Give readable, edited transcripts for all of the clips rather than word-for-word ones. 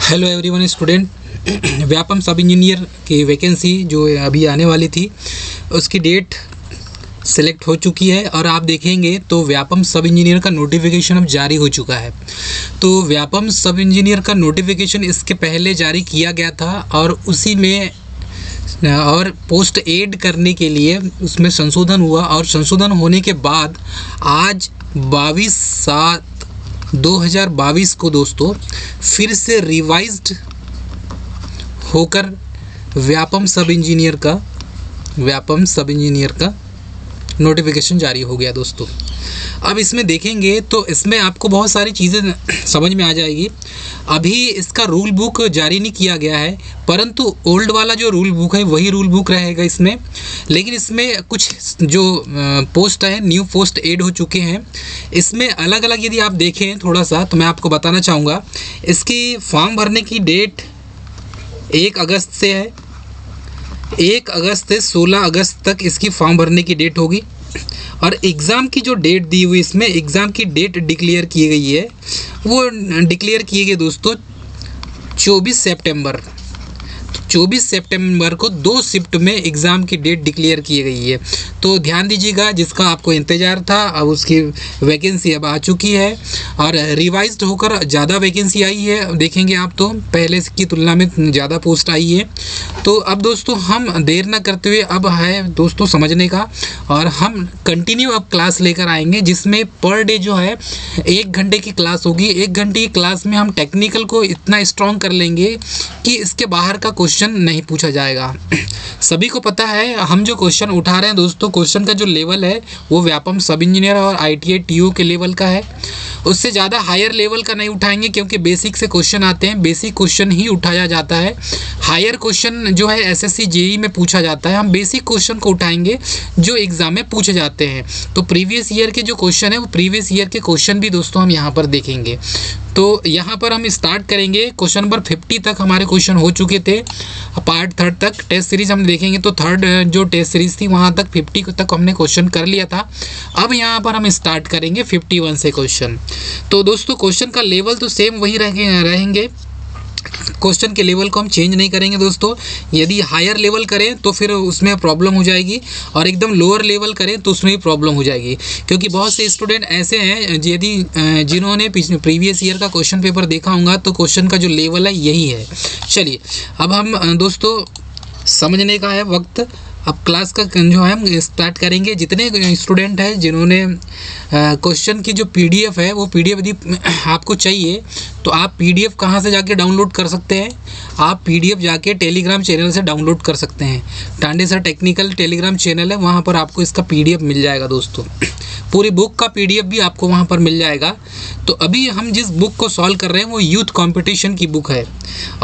Hello everyone student. Vyapam सब engineer की vacancy जो अभी आने वाली थी उसकी डेट सेलेक्ट हो चुकी है और आप देखेंगे तो व्यापम सब इंजीनियर का नोटिफिकेशन अब जारी हो चुका है। तो व्यापम सब इंजीनियर का नोटिफिकेशन इसके पहले जारी किया गया था और उसी में और पोस्ट ऐड करने के लिए उसमें संशोधन हुआ और संशोधन होने के बाद आज 22/7/2022 को दोस्तों फिर से रिवाइज्ड होकर व्यापम सब इंजीनियर का नोटिफिकेशन जारी हो गया दोस्तों। अब इसमें देखेंगे तो इसमें आपको बहुत सारी चीज़ें समझ में आ जाएगी। अभी इसका रूल बुक जारी नहीं किया गया है, परंतु ओल्ड वाला जो रूल बुक है वही रूल बुक रहेगा इसमें। लेकिन इसमें कुछ जो पोस्ट है न्यू पोस्ट ऐड हो चुके हैं। इसमें अलग अलग यदि आप देखें थोड़ा सा तो मैं आपको बताना चाहूँगा। इसकी फॉर्म भरने की डेट 1 अगस्त से है। 1 अगस्त से 16 अगस्त तक इसकी फॉर्म भरने की डेट होगी और एग्ज़ाम की जो डेट दी हुई इसमें एग्ज़ाम की डेट डिक्लेयर की गई है वो डिक्लेयर किए गए दोस्तों 24 सितंबर। 24 सितंबर को 2 शिफ्ट में एग्ज़ाम की डेट डिक्लेयर की गई है। तो ध्यान दीजिएगा, जिसका आपको इंतज़ार था अब उसकी वैकेंसी अब आ चुकी है और रिवाइज्ड होकर ज़्यादा वैकेंसी आई है। देखेंगे आप तो पहले की तुलना में ज़्यादा पोस्ट आई है। तो अब दोस्तों हम देर ना करते हुए अब है दोस्तों समझने का और हम कंटिन्यू अब क्लास लेकर आएंगे जिसमें पर डे जो है 1 घंटे की क्लास होगी। 1 घंटे की क्लास में हम टेक्निकल को इतना स्ट्रॉन्ग कर लेंगे कि इसके बाहर का क्वेश्चन नहीं पूछा जाएगा। सभी को पता है हम जो क्वेश्चन उठा रहे हैं दोस्तों, क्वेश्चन का जो लेवल है वो व्यापम सब इंजीनियर और ITI TU के लेवल का है। उससे ज़्यादा हायर लेवल का नहीं उठाएंगे क्योंकि बेसिक से क्वेश्चन आते हैं, बेसिक क्वेश्चन ही उठाया जाता है। हायर क्वेश्चन जो है SSC JEE में पूछा जाता है। हम बेसिक क्वेश्चन को उठाएंगे जो एग्ज़ाम में पूछे जाते हैं। तो प्रीवियस ईयर के जो क्वेश्चन है वो प्रीवियस ईयर के क्वेश्चन भी दोस्तों हम यहाँ पर देखेंगे। तो यहाँ पर हम स्टार्ट करेंगे। क्वेश्चन नंबर 50 तक हमारे क्वेश्चन हो चुके थे। पार्ट 3 तक टेस्ट सीरीज़ हम देखेंगे तो थर्ड जो टेस्ट सीरीज़ थी वहाँ तक 50 तक हमने क्वेश्चन कर लिया था। अब यहाँ पर हम स्टार्ट करेंगे 51 से क्वेश्चन। तो दोस्तों क्वेश्चन का लेवल तो सेम वही रहेंगे। क्वेश्चन के लेवल को हम चेंज नहीं करेंगे दोस्तों। यदि हायर लेवल करें तो फिर उसमें प्रॉब्लम हो जाएगी और एकदम लोअर लेवल करें तो उसमें भी प्रॉब्लम हो जाएगी, क्योंकि बहुत से स्टूडेंट ऐसे हैं यदि जिन्होंने प्रीवियस ईयर का क्वेश्चन पेपर देखा होगा तो क्वेश्चन का जो लेवल है यही है। चलिए अब हम दोस्तों समझने का है वक्त। अब क्लास का जो है हम स्टार्ट करेंगे। जितने स्टूडेंट हैं जिन्होंने क्वेश्चन की जो PDF है वो PDF यदि आपको चाहिए तो आप PDF कहाँ से जाके डाउनलोड कर सकते हैं? आप PDF जाके टेलीग्राम चैनल से डाउनलोड कर सकते हैं। Tande sir technical Telegram channel है, वहाँ पर आपको इसका PDF मिल जाएगा दोस्तों। पूरी बुक का PDF भी आपको वहाँ पर मिल जाएगा। तो अभी हम जिस बुक को सॉल्व कर रहे हैं वो यूथ कंपटीशन की बुक है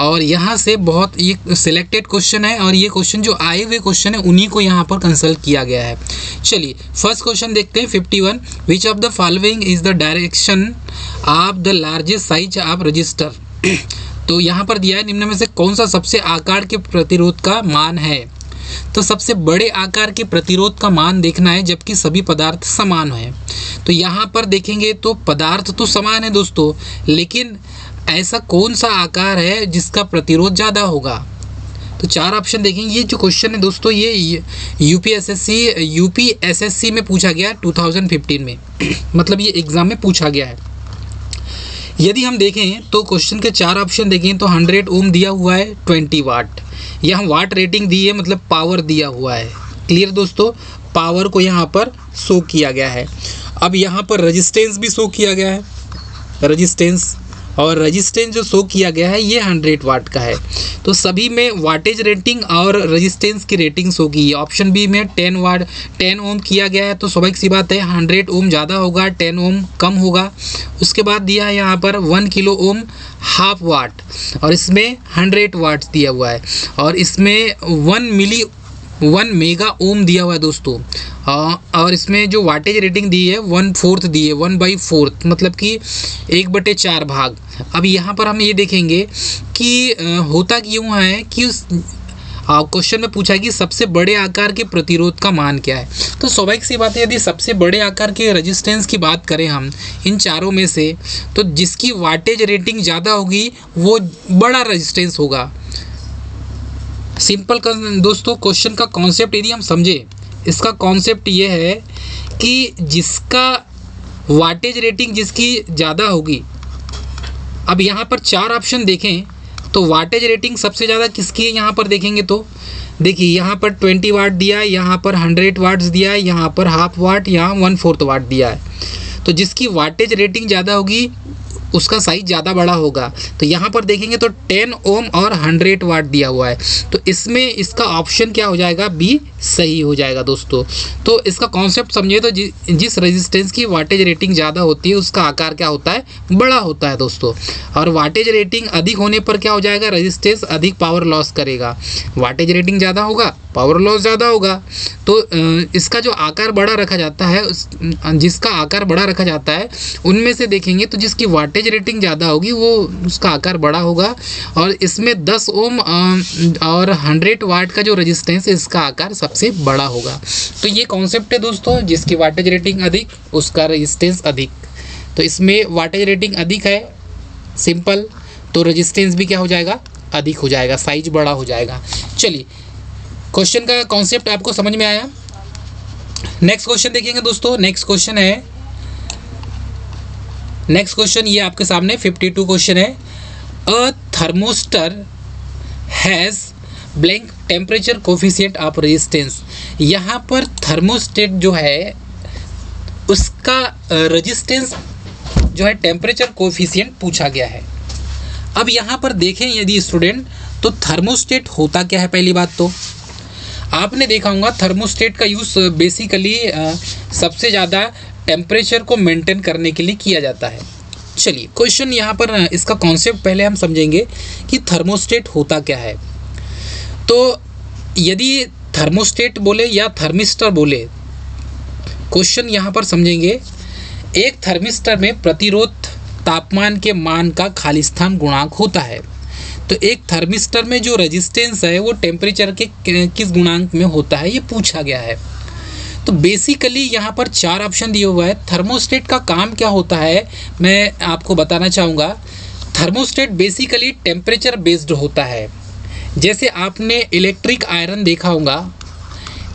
और यहाँ से बहुत ये सिलेक्टेड क्वेश्चन है और ये क्वेश्चन जो आए हुए क्वेश्चन है उन्हीं को यहाँ पर कंसल्ट किया गया है। चलिए फर्स्ट क्वेश्चन देखते हैं 51। विच of the following is the direction of the largest size of register. तो यहाँ पर दिया है निम्न में से कौन सा सबसे आकार के प्रतिरोध का मान है। तो सबसे बड़े आकार के प्रतिरोध का मान देखना है जबकि सभी पदार्थ समान हैं। तो यहाँ पर देखेंगे तो पदार्थ तो समान है दोस्तों, लेकिन ऐसा कौन सा आकार है जिसका प्रतिरोध ज़्यादा होगा। तो 4 ऑप्शन देखेंगे। ये जो क्वेश्चन है दोस्तों ये UPSSC में पूछा गया 2015 में मतलब ये एग्ज़ाम में पूछा गया है। यदि हम देखें तो क्वेश्चन के 4 ऑप्शन देखें तो 100 ओम दिया हुआ है, 20 वाट यहाँ वाट रेटिंग दी है मतलब पावर दिया हुआ है। क्लियर दोस्तों, पावर को यहाँ पर शो किया गया है। अब यहाँ पर रेजिस्टेंस भी शो किया गया है, रेजिस्टेंस जो शो किया गया है ये 100 वाट का है। तो सभी में वाटेज रेटिंग और रेजिस्टेंस की रेटिंग शो की है। ऑप्शन बी में 10 ओम किया गया है तो स्वाभाविक सी बात है 100 ओम ज़्यादा होगा, 10 ओम कम होगा। उसके बाद दिया है यहाँ पर 1 किलो ओम हाफ वाट और इसमें 100 वाट्स दिया हुआ है और इसमें 1 मेगा ओम दिया हुआ है दोस्तों। और इसमें जो वाटेज रेटिंग दी है 1/4 दी है, 1/4 मतलब कि 1/4 भाग। अब यहाँ पर हम ये देखेंगे कि होता क्यों है कि क्वेश्चन में पूछा कि सबसे बड़े आकार के प्रतिरोध का मान क्या है। तो स्वाभाविक सी बात है, यदि सबसे बड़े आकार के रेजिस्टेंस की बात करें हम इन चारों में से, तो जिसकी वाटेज रेटिंग ज़्यादा होगी वो बड़ा रेजिस्टेंस होगा। सिंपल दोस्तों, क्वेश्चन का कॉन्सेप्ट यदि हम समझे, इसका कॉन्सेप्ट ये है कि जिसका वाटेज रेटिंग जिसकी ज़्यादा होगी, अब यहाँ पर 4 ऑप्शन देखें तो वाटेज रेटिंग सबसे ज़्यादा किसकी है यहाँ पर देखेंगे तो देखिए यहाँ पर 20 वाट दिया है, यहाँ पर 100 वाट्स दिया है, यहाँ पर हाफ वाट, यहाँ 1/4 वाट दिया है। तो जिसकी वाटेज रेटिंग ज़्यादा होगी उसका साइज ज़्यादा बड़ा होगा। तो यहाँ पर देखेंगे तो 10 ओम और 100 वाट दिया हुआ है, तो इसमें इसका ऑप्शन क्या हो जाएगा, बी सही हो जाएगा दोस्तों। तो इसका कॉन्सेप्ट समझिए तो जिस रेजिस्टेंस की वाटेज रेटिंग ज़्यादा होती है उसका आकार क्या होता है, बड़ा होता है दोस्तों। और वाटेज रेटिंग अधिक होने पर क्या हो जाएगा, रेजिस्टेंस अधिक पावर लॉस करेगा। वाटेज रेटिंग ज़्यादा होगा, पावर लॉस ज़्यादा होगा। तो इसका जो आकार बड़ा रखा जाता है, जिसका आकार बड़ा रखा जाता है उनमें से देखेंगे तो जिसकी वाटेज रेटिंग ज़्यादा होगी वो उसका आकार बड़ा होगा। और इसमें 10 ओम और 100 वाट का जो रेजिस्टेंस है इसका आकार सबसे बड़ा होगा। तो ये कॉन्सेप्ट है दोस्तों, जिसकी वाटेज रेटिंग अधिक उसका रेजिस्टेंस अधिक। तो इसमें वाटेज रेटिंग अधिक है सिंपल, तो रेजिस्टेंस भी क्या हो जाएगा, अधिक हो जाएगा, साइज बड़ा हो जाएगा। चलिए, क्वेश्चन का कॉन्सेप्ट आपको समझ में आया। नेक्स्ट क्वेश्चन देखेंगे दोस्तों। नेक्स्ट क्वेश्चन ये आपके सामने 52 क्वेश्चन है। A thermistor has blank temperature coefficient of resistance. यहाँ पर थर्मोस्टेट जो है उसका रेजिस्टेंस जो है टेम्परेचर कोफिशिएंट पूछा गया है। अब यहाँ पर देखें यदि स्टूडेंट, तो थर्मोस्टेट होता क्या है। पहली बात तो आपने देखा होगा थर्मोस्टेट का यूज़ बेसिकली सबसे ज़्यादा टेम्परेचर को मेंटेन करने के लिए किया जाता है। चलिए, क्वेश्चन यहाँ पर इसका कॉन्सेप्ट पहले हम समझेंगे कि थर्मोस्टेट होता क्या है। तो यदि थर्मोस्टेट बोले या थर्मिस्टर बोले, क्वेश्चन यहाँ पर समझेंगे। एक थर्मिस्टर में प्रतिरोध तापमान के मान का खालिस्तान गुणांक होता है। तो एक थर्मिस्टर में जो रेजिस्टेंस है वो टेम्परेचर के किस गुणांक में होता है, ये पूछा गया है। तो बेसिकली यहाँ पर 4 ऑप्शन दिए हुआ है। थर्मोस्टेट का काम क्या होता है मैं आपको बताना चाहूँगा। थर्मोस्टेट बेसिकली टेम्परेचर बेस्ड होता है। जैसे आपने इलेक्ट्रिक आयरन देखा होगा,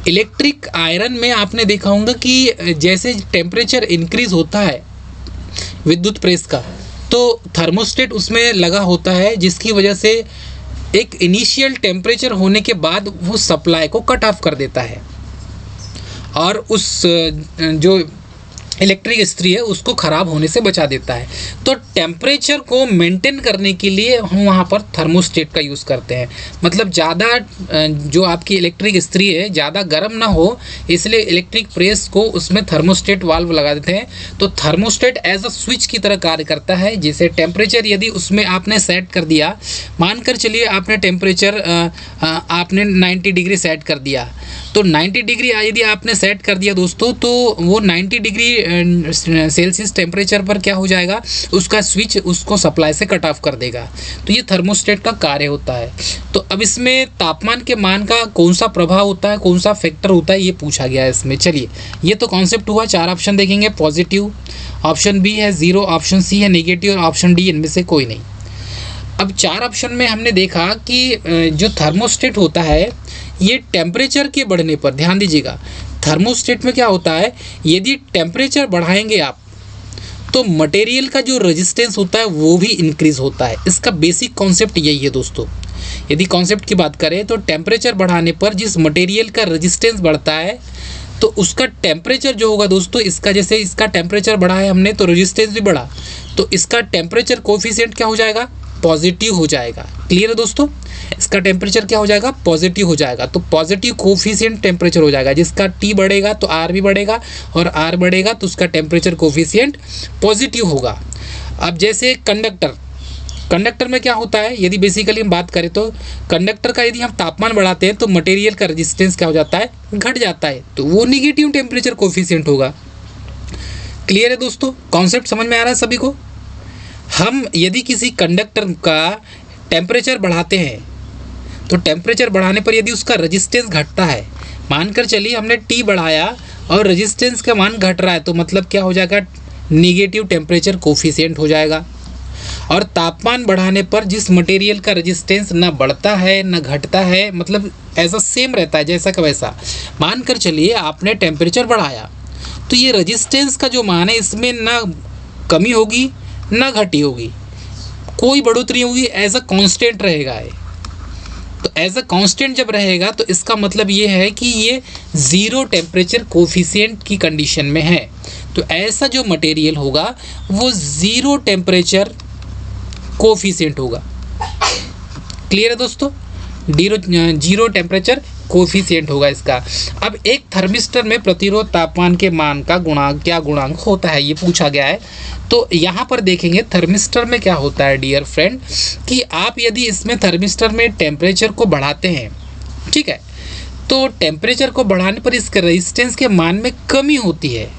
इलेक्ट्रिक आयरन में आपने देखा होगा कि जैसे टेम्परेचर इंक्रीज़ होता है विद्युत प्रेस का, तो थर्मोस्टेट उसमें लगा होता है, जिसकी वजह से एक इनिशियल टेम्परेचर होने के बाद वो सप्लाई को कट ऑफ कर देता है और उस जो इलेक्ट्रिक इस्त्री है उसको ख़राब होने से बचा देता है। तो टेम्परेचर को मेंटेन करने के लिए हम वहाँ पर थर्मोस्टेट का यूज़ करते हैं। मतलब ज़्यादा जो आपकी इलेक्ट्रिक इस्त्री है ज़्यादा गर्म ना हो, इसलिए इलेक्ट्रिक प्रेस को उसमें थर्मोस्टेट वाल्व लगा देते हैं। तो थर्मोस्टेट एज अ स्विच की तरह कार्य करता है। जैसे टेम्परेचर यदि उसमें आपने सेट कर दिया, मानकर चलिए आपने टेम्परेचर आपने 90 डिग्री सेट कर दिया, तो 90 डिग्री यदि आपने सेट कर दिया दोस्तों, तो वो 90 डिग्री सेल्सियस टेम्परेचर पर क्या हो जाएगा, उसका स्विच उसको सप्लाई से कट ऑफ कर देगा। तो ये थर्मोस्टेट का कार्य होता है। तो अब इसमें तापमान के मान का कौन सा प्रभाव होता है, कौन सा फैक्टर होता है, ये पूछा गया है इसमें। चलिए, ये तो कॉन्सेप्ट हुआ। 4 ऑप्शन देखेंगे, पॉजिटिव, ऑप्शन बी है 0, ऑप्शन सी है नेगेटिव और ऑप्शन डी इनमें से कोई नहीं। अब 4 ऑप्शन में हमने देखा कि जो थर्मोस्टेट होता है ये टेम्परेचर के बढ़ने पर, ध्यान दीजिएगा, थर्मोस्टेट में क्या होता है, यदि टेम्परेचर बढ़ाएंगे आप तो मटेरियल का जो रेजिस्टेंस होता है वो भी इंक्रीज़ होता है। इसका बेसिक कॉन्सेप्ट यही है दोस्तों। यदि कॉन्सेप्ट की बात करें तो टेम्परेचर बढ़ाने पर जिस मटेरियल का रेजिस्टेंस बढ़ता है तो उसका टेम्परेचर जो होगा दोस्तों, इसका जैसे इसका टेम्परेचर बढ़ा है हमने तो रेजिस्टेंस भी बढ़ा, तो इसका टेम्परेचर कोफिशिएंट क्या हो जाएगा, पॉजिटिव हो जाएगा। क्लियर है दोस्तों, इसका टेम्परेचर क्या हो जाएगा, पॉजिटिव हो जाएगा। तो पॉजिटिव कोफिशिएंट टेम्परेचर हो जाएगा। जिसका टी बढ़ेगा तो आर भी बढ़ेगा और आर बढ़ेगा तो उसका टेम्परेचर कोफिशिएंट पॉजिटिव होगा। अब जैसे कंडक्टर में क्या होता है, यदि बेसिकली हम बात करें तो कंडक्टर का यदि हम तापमान बढ़ाते हैं तो मटेरियल का रेजिस्टेंस क्या हो जाता है, घट जाता है, तो वो निगेटिव टेम्परेचर कोफिशिएंट होगा। क्लियर है दोस्तों, कॉन्सेप्ट समझ में आ रहा है सभी को। हम यदि किसी कंडक्टर का टेम्परेचर बढ़ाते हैं तो टेम्परेचर बढ़ाने पर यदि उसका रेजिस्टेंस घटता है, मानकर चलिए हमने T बढ़ाया और रेजिस्टेंस का मान घट रहा है, तो मतलब क्या हो जाएगा, निगेटिव टेम्परेचर कोफिशिएंट हो जाएगा। और तापमान बढ़ाने पर जिस मटेरियल का रेजिस्टेंस ना बढ़ता है ना घटता है, मतलब ऐसा सेम रहता है जैसा का वैसा। मानकर चलिए आपने टेम्परेचर बढ़ाया तो ये रेजिस्टेंस का जो मान है इसमें ना कमी होगी ना घटी होगी, कोई बढ़ोतरी होगी, एज अ कांस्टेंट रहेगा है। तो एज अ कांस्टेंट जब रहेगा तो इसका मतलब ये है कि ये ज़ीरो टेम्परेचर कोफिशिएंट की कंडीशन में है। तो ऐसा जो मटेरियल होगा वो ज़ीरो टेम्परेचर कोफिशिएंट होगा। क्लियर है दोस्तों, जीरो टेम्परेचर कोफिशिएंट होगा इसका। अब एक थर्मिस्टर में प्रतिरोध तापमान के मान का गुणांक, क्या गुणांक होता है ये पूछा गया है। तो यहाँ पर देखेंगे थर्मिस्टर में क्या होता है डियर फ्रेंड, कि आप यदि इसमें थर्मिस्टर में टेम्परेचर को बढ़ाते हैं, ठीक है, तो टेम्परेचर को बढ़ाने पर इसके रेजिस्टेंस के मान में कमी होती है।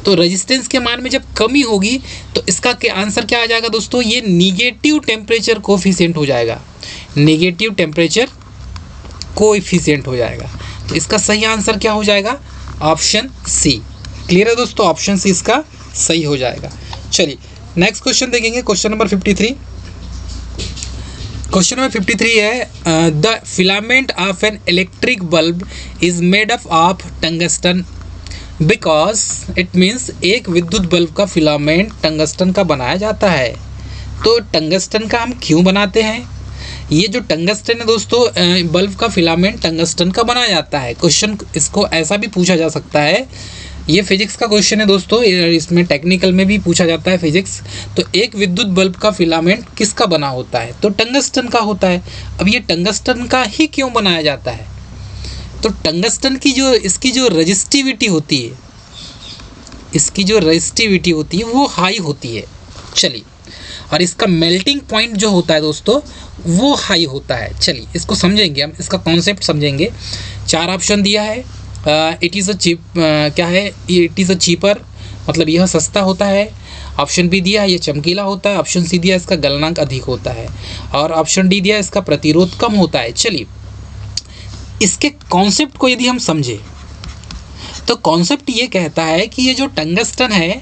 तो रेजिस्टेंस के मान में जब कमी होगी तो इसका क्या आंसर क्या आ जाएगा दोस्तों, ये निगेटिव टेम्परेचर कोफिशिएंट हो जाएगा, निगेटिव टेम्परेचर कोएफिशिएंट हो जाएगा। तो इसका सही आंसर क्या हो जाएगा, ऑप्शन सी। क्लियर है दोस्तों, ऑप्शन सी इसका सही हो जाएगा। चलिए नेक्स्ट क्वेश्चन देखेंगे, क्वेश्चन नंबर 53। क्वेश्चन नंबर 53 है the filament of an electric bulb is made up of tungsten because it means, एक विद्युत बल्ब का फिलामेंट टंगस्टन का बनाया जाता है। तो टंगस्टन का हम क्यों बनाते हैं, ये जो टंगस्टन है दोस्तों, बल्ब का फिलामेंट टंगस्टन का बनाया जाता है। क्वेश्चन इसको ऐसा भी पूछा जा सकता है, ये फिजिक्स का क्वेश्चन है दोस्तों, इसमें टेक्निकल में भी पूछा जाता है फिजिक्स। तो एक विद्युत बल्ब का फिलामेंट किसका बना होता है, तो टंगस्टन का होता है। अब ये टंगस्टन का ही क्यों बनाया जाता है, तो टंगस्टन की जो इसकी जो रेजिस्टिविटी होती है, इसकी जो रेजिस्टिविटी होती है वो हाई होती है। चलिए, और इसका मेल्टिंग पॉइंट जो होता है दोस्तों वो हाई होता है। चलिए इसको समझेंगे हम, इसका कॉन्सेप्ट समझेंगे। 4 ऑप्शन दिया है। इट इज़ अ चीप, क्या है, इट इज़ अ चीपर, मतलब यह सस्ता होता है। ऑप्शन बी दिया है ये चमकीला होता है। ऑप्शन सी दिया इसका गलनांक अधिक होता है। और ऑप्शन डी दिया इसका प्रतिरोध कम होता है। चलिए इसके कॉन्सेप्ट को यदि हम समझे तो कॉन्सेप्ट ये कहता है कि ये जो टंगस्टन है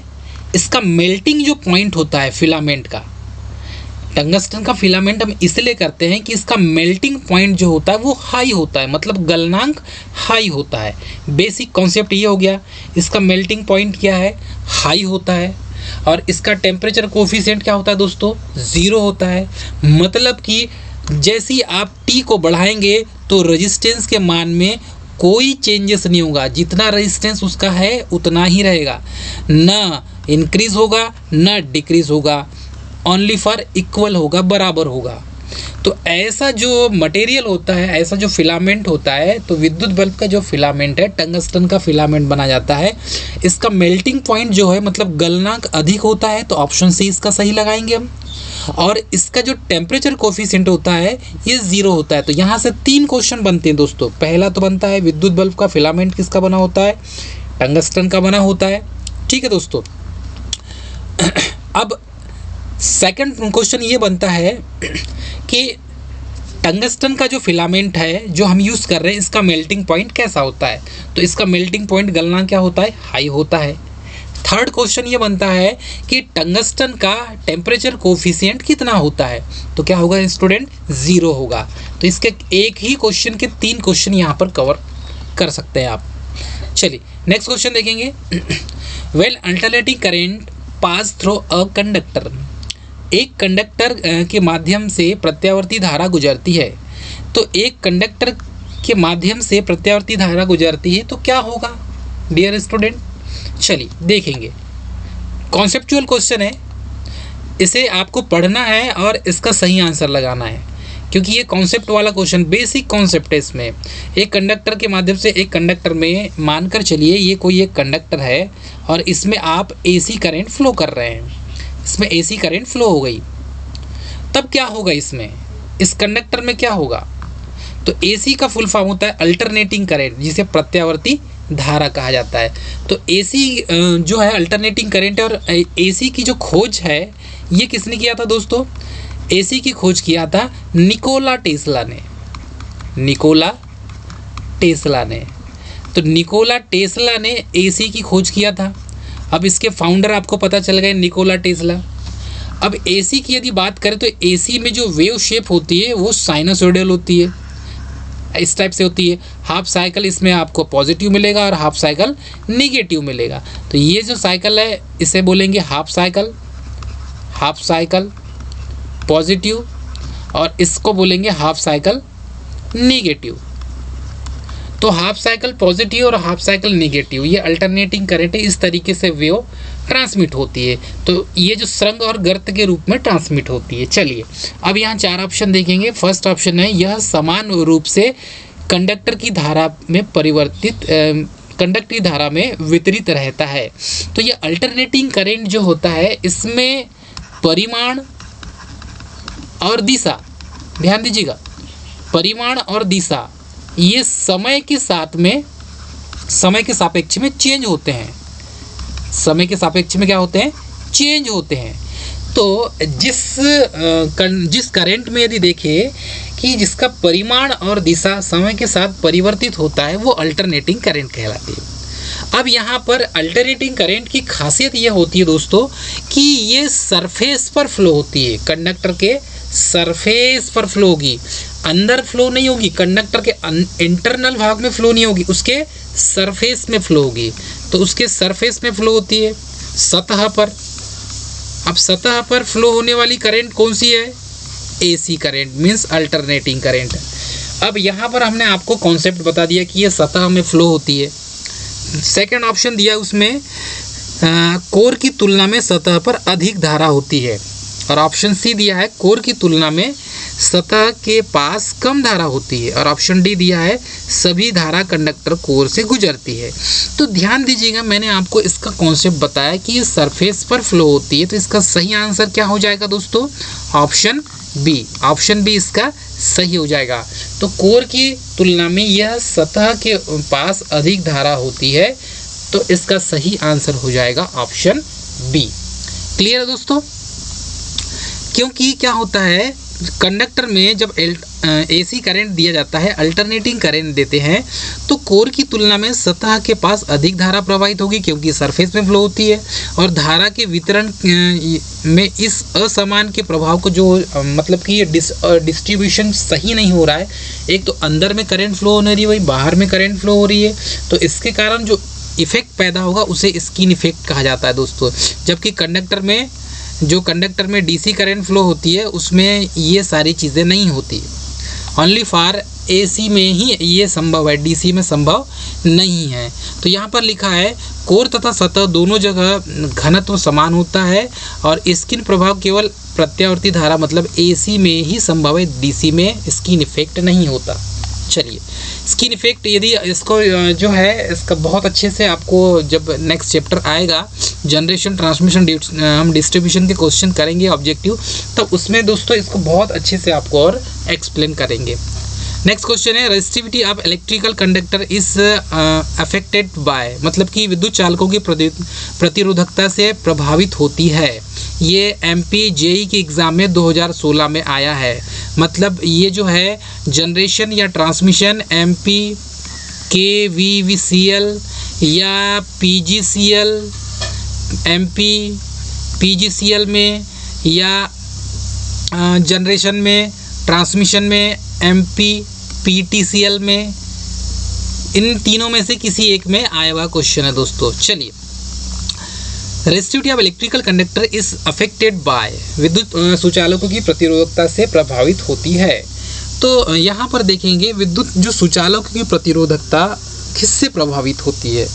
इसका मेल्टिंग जो पॉइंट होता है फिलामेंट का, टंगस्टन का फिलामेंट हम इसलिए करते हैं कि इसका मेल्टिंग पॉइंट जो होता है वो हाई होता है, मतलब गलनांक हाई होता है। बेसिक कॉन्सेप्ट ये हो गया। इसका मेल्टिंग पॉइंट क्या है, हाई होता है। और इसका टेम्परेचर कोफिशिएंट क्या होता है दोस्तों, 0 होता है। मतलब कि जैसे ही आप T को बढ़ाएंगे तो रेजिस्टेंस के मान में कोई चेंजेस नहीं होगा, जितना रेजिस्टेंस उसका है उतना ही रहेगा, ना इंक्रीज होगा ना डिक्रीज होगा, ओनली फॉर इक्वल होगा, बराबर होगा। तो ऐसा जो मटेरियल होता है, ऐसा जो फिलामेंट होता है, तो विद्युत बल्ब का जो फिलामेंट है टंगस्टन का फिलामेंट बना जाता है। इसका मेल्टिंग पॉइंट जो है मतलब गलनांक अधिक होता है, तो ऑप्शन सी इसका सही लगाएंगे हम। और इसका जो टेम्परेचर कोफिशिएंट होता है ये 0 होता है। तो यहाँ से 3 क्वेश्चन बनते हैं दोस्तों। पहला तो बनता है विद्युत बल्ब का फिलामेंट किसका बना होता है, टंगस्टन का बना होता है, ठीक है दोस्तों। अब सेकंड क्वेश्चन ये बनता है कि टंगस्टन का जो फिलामेंट है जो हम यूज़ कर रहे हैं इसका मेल्टिंग पॉइंट कैसा होता है, तो इसका मेल्टिंग पॉइंट गलना क्या होता है, हाई होता है। थर्ड क्वेश्चन ये बनता है कि टंगस्टन का टेम्परेचर कोफिशिएंट कितना होता है, तो क्या होगा स्टूडेंट, 0 होगा। तो इसके एक ही क्वेश्चन के 3 क्वेश्चन यहाँ पर कवर कर सकते हैं आप। चलिए नेक्स्ट क्वेश्चन देखेंगे। Well alternating current pass through a conductor, एक कंडक्टर के माध्यम से प्रत्यावर्ती धारा गुजरती है। तो एक कंडक्टर के माध्यम से प्रत्यावर्ती धारा गुजरती है तो क्या होगा डियर स्टूडेंट, चलिए देखेंगे। कॉन्सेप्चुअल क्वेश्चन है, इसे आपको पढ़ना है और इसका सही आंसर लगाना है, क्योंकि ये कॉन्सेप्ट वाला क्वेश्चन, बेसिक कॉन्सेप्ट है इसमें। एक कंडक्टर के माध्यम से, एक कंडक्टर में मानकर चलिए ये कोई एक कंडक्टर है और इसमें आप AC करंट फ्लो कर रहे हैं, इसमें AC करंट फ्लो हो गई, तब क्या होगा, इसमें इस कंडक्टर में क्या होगा, तो AC का फुल फॉर्म होता है अल्टरनेटिंग करंट, जिसे प्रत्यावर्ती धारा कहा जाता है। तो AC जो है अल्टरनेटिंग करंट है। और AC की जो खोज है ये किसने किया था दोस्तों, AC की खोज किया था निकोला टेस्ला ने। निकोला टेस्ला ने। तो निकोला टेस्ला ने एसी की खोज किया था। अब इसके फाउंडर आपको पता चल गए, निकोला टेस्ला। अब एसी की यदि बात करें तो एसी में जो वेव शेप होती है वो साइनसोइडल होती है, इस टाइप से होती है। हाफ साइकिल इसमें आपको पॉजिटिव मिलेगा और हाफ साइकिल निगेटिव मिलेगा। तो ये जो साइकिल है इसे बोलेंगे हाफ साइकिल पॉजिटिव, और इसको बोलेंगे हाफ साइकिल निगेटिव। तो हाफ साइकिल पॉजिटिव और हाफ साइकिल निगेटिव, ये अल्टरनेटिंग करंट है, इस तरीके से वेव ट्रांसमिट होती है। तो ये जो सुरंग और गर्त के रूप में ट्रांसमिट होती है। चलिए अब यहाँ 4 ऑप्शन देखेंगे। फर्स्ट ऑप्शन है, यह समान रूप से कंडक्टर की धारा में वितरित रहता है। तो ये अल्टरनेटिंग करंट जो होता है इसमें परिमाण और दिशा, ध्यान दीजिएगा, परिमाण और दिशा ये समय के सापेक्ष में चेंज होते हैं। समय के सापेक्ष में क्या होते हैं? चेंज होते हैं। तो जिस करंट में यदि देखें कि जिसका परिमाण और दिशा समय के साथ परिवर्तित होता है वो अल्टरनेटिंग करंट कहलाती है। अब यहाँ पर अल्टरनेटिंग करंट की खासियत ये होती है दोस्तों कि ये सरफेस पर फ्लो होती है, कंडक्टर के सरफेस पर फ्लो होगी, अंदर फ्लो नहीं होगी, कंडक्टर के इंटरनल भाग में फ्लो नहीं होगी, उसके सरफेस में फ्लो होगी। तो उसके सरफेस में फ्लो होती है, सतह पर। अब सतह पर फ्लो होने वाली करंट कौन सी है? AC current, means alternating current. अब यहाँ पर हमने आपको कॉन्सेप्ट बता दिया कि ये सतह में फ्लो होती है। सेकंड ऑप्शन दिया उसमें कोर की तुलना में सतह पर अधिक धारा होती है, और ऑप्शन सी दिया है कोर की तुलना में सतह के पास कम धारा होती है, और ऑप्शन डी दिया है सभी धारा कंडक्टर कोर से गुजरती है। तो ध्यान दीजिएगा, मैंने आपको इसका कॉन्सेप्ट बताया कि ये सरफेस पर फ्लो होती है। तो इसका सही आंसर क्या हो जाएगा दोस्तों? Option B. ऑप्शन बी इसका सही हो जाएगा। तो कोर की तुलना में यह सतह के पास अधिक धारा होती है, तो इसका सही आंसर हो जाएगा ऑप्शन बी। क्लियर है दोस्तों? क्योंकि क्या होता है, कंडक्टर में जब एसी करंट दिया जाता है, अल्टरनेटिंग करंट देते हैं, तो कोर की तुलना में सतह के पास अधिक धारा प्रवाहित होगी क्योंकि सरफेस में फ्लो होती है, और धारा के वितरण में इस असमान के प्रभाव को जो मतलब कि ये डिस्ट्रीब्यूशन सही नहीं हो रहा है, एक तो अंदर में करंट फ्लो हो रही है, वही बाहर में करंट फ्लो हो रही है, तो इसके कारण जो इफेक्ट पैदा होगा उसे स्किन इफेक्ट कहा जाता है दोस्तों। जबकि कंडक्टर में डीसी करंट फ्लो होती है उसमें ये सारी चीज़ें नहीं होती। ओनली फॉर एसी में ही ये संभव है, डीसी में संभव नहीं है। तो यहाँ पर लिखा है कोर तथा सतह दोनों जगह घनत्व समान होता है, और स्किन प्रभाव केवल प्रत्यावर्ती धारा मतलब एसी में ही संभव है, डीसी में स्किन इफेक्ट नहीं होता। चलिए, स्किन इफेक्ट यदि इसको जो है इसका बहुत अच्छे से आपको जब नेक्स्ट चैप्टर आएगा जनरेशन ट्रांसमिशन हम डिस्ट्रीब्यूशन के क्वेश्चन करेंगे ऑब्जेक्टिव, तब उसमें दोस्तों इसको बहुत अच्छे से आपको और एक्सप्लेन करेंगे। नेक्स्ट क्वेश्चन है resistivity of electrical conductor is affected by, मतलब कि विद्युत चालकों की प्रतिरोधकता से प्रभावित होती है। ये एमपी जेई के एग्ज़ाम में 2016 में आया है। मतलब ये जो है जनरेशन या ट्रांसमिशन एमपी केवीवीसीएल या पीजीसीएल एमपी पीजीसीएल में, या जनरेशन में ट्रांसमिशन में एमपी पीटीसीएल में, इन तीनों में से किसी एक में आया हुआ क्वेश्चन है दोस्तों। चलिए, resistivity of electrical conductor is affected by, विद्युत सुचालकों की प्रतिरोधकता से प्रभावित होती है। तो यहाँ पर देखेंगे विद्युत जो सुचालकों की प्रतिरोधकता किससे प्रभावित होती है।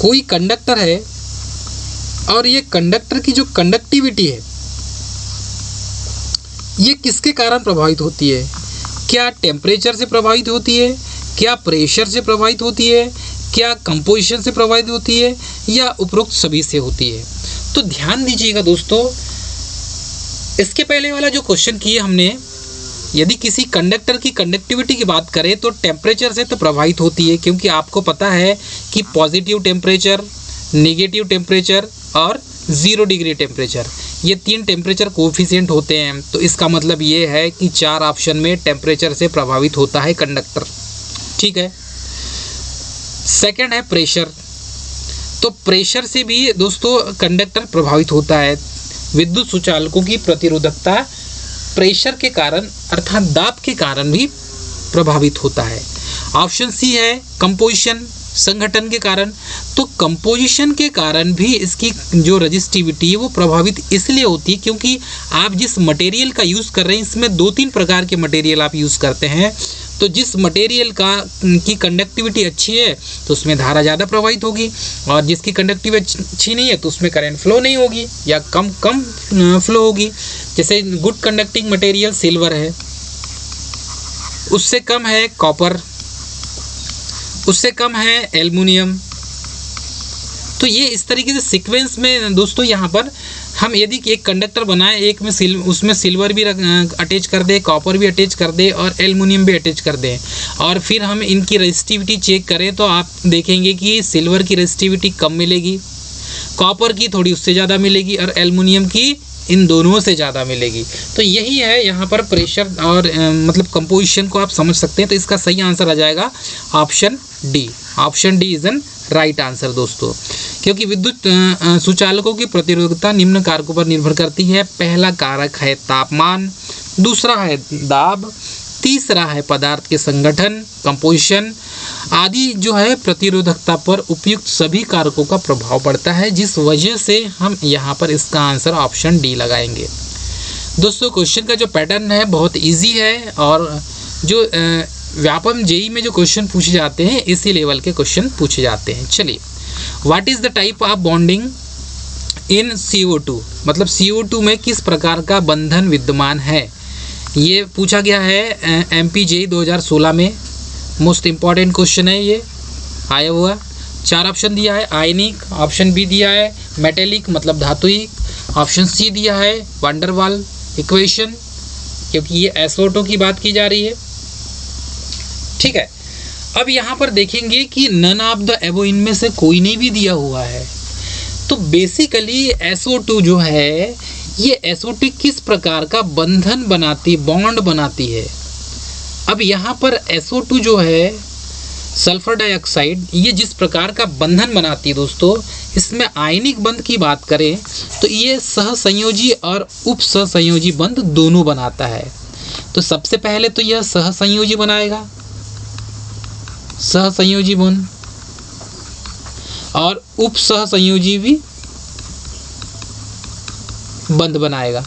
कोई कंडक्टर है और ये कंडक्टर की जो कंडक्टिविटी है ये किसके कारण प्रभावित होती है? क्या टेम्परेचर से प्रभावित होती है, क्या प्रेशर से प्रभावित होती है, क्या कंपोजिशन से प्रभावित होती है, या उपरोक्त सभी से होती है? तो ध्यान दीजिएगा दोस्तों, इसके पहले वाला जो क्वेश्चन किए हमने, यदि किसी कंडक्टर की कंडक्टिविटी की बात करें तो टेम्परेचर से तो प्रभावित होती है, क्योंकि आपको पता है कि पॉजिटिव टेम्परेचर, नेगेटिव टेम्परेचर और 0 डिग्री टेम्परेचर ये 3 टेम्परेचर कोफिशिएंट होते हैं। तो इसका मतलब ये है कि 4 ऑप्शन में टेम्परेचर से प्रभावित होता है कंडक्टर। ठीक है। सेकंड है प्रेशर। तो प्रेशर से भी दोस्तों कंडक्टर प्रभावित होता है। विद्युत सुचालकों की प्रतिरोधकता प्रेशर के कारण अर्थात दाब के कारण भी प्रभावित होता है। ऑप्शन सी है कंपोजिशन, संगठन के कारण। तो कंपोजिशन के कारण भी इसकी जो रजिस्टिविटी है वो प्रभावित इसलिए होती है क्योंकि आप जिस मटेरियल का यूज़ कर रहे हैं इसमें 2-3 प्रकार के मटेरियल आप यूज़ करते हैं। तो जिस मटेरियल की कंडक्टिविटी अच्छी है तो उसमें धारा ज़्यादा प्रवाहित होगी, और जिसकी कंडक्टिविटी अच्छी नहीं है तो उसमें करंट फ्लो नहीं होगी या कम फ्लो होगी। जैसे गुड कंडक्टिंग मटेरियल सिल्वर है, उससे कम है कॉपर, उससे कम है एल्युमिनियम। तो ये इस तरीके से सीक्वेंस में दोस्तों यहाँ पर हम यदि एक कंडक्टर बनाए, एक में उसमें सिल्वर भी अटैच कर दे, कॉपर भी अटैच कर दे और एल्युमिनियम भी अटैच कर दें, और फिर हम इनकी रेजिस्टिविटी चेक करें तो आप देखेंगे कि सिल्वर की रेजिस्टिविटी कम मिलेगी, कॉपर की थोड़ी उससे ज़्यादा मिलेगी और एल्युमिनियम की इन दोनों से ज़्यादा मिलेगी। तो यही है यहाँ पर प्रेशर और मतलब कंपोजिशन को आप समझ सकते हैं। तो इसका सही आंसर आ जाएगा option D. Option D is an right answer दोस्तों, क्योंकि विद्युत सुचालकों की प्रतिरोधकता निम्न कारकों पर निर्भर करती है। पहला कारक है तापमान, दूसरा है दाब, तीसरा है पदार्थ के संगठन कंपोजिशन आदि जो है प्रतिरोधकता पर उपयुक्त सभी कारकों का प्रभाव पड़ता है, जिस वजह से हम यहाँ पर इसका आंसर ऑप्शन डी लगाएंगे। दोस्तों क्वेश्चन का जो पैटर्न है बहुत इजी है, और जो व्यापम जेई में जो क्वेश्चन पूछे जाते हैं इसी लेवल के क्वेश्चन पूछे जाते हैं। चलिए, what is the type of bonding in CO2, मतलब CO2 में किस प्रकार का बंधन विद्यमान है, ये पूछा गया है MPJEE 2016 में। मोस्ट इम्पॉर्टेंट क्वेश्चन है ये आया हुआ। 4 ऑप्शन दिया है, आयनिक, ऑप्शन बी दिया है मेटेलिक मतलब धातुइक, ऑप्शन सी दिया है वांडर वाल इक्वेशन, क्योंकि ये SO2 की बात की जा रही है। ठीक है, अब यहाँ पर देखेंगे कि नन ऑफ द एबो, इनमें से कोई नहीं भी दिया हुआ है। तो बेसिकली SO2 जो है ये SO2 किस प्रकार का बंधन बनाती, बॉन्ड बनाती है। अब यहाँ पर SO2 जो है सल्फर डाइऑक्साइड, ये जिस प्रकार का बंधन बनाती है दोस्तों, इसमें आयनिक बंध की बात करें तो ये सहसंयोजी और उपसहसंयोजी बंध दोनों बनाता है। तो सबसे पहले तो यह सहसंयोजी बनाएगा, सहसंयोजी बंध, और उपसहसंयोजी भी बंध बनाएगा।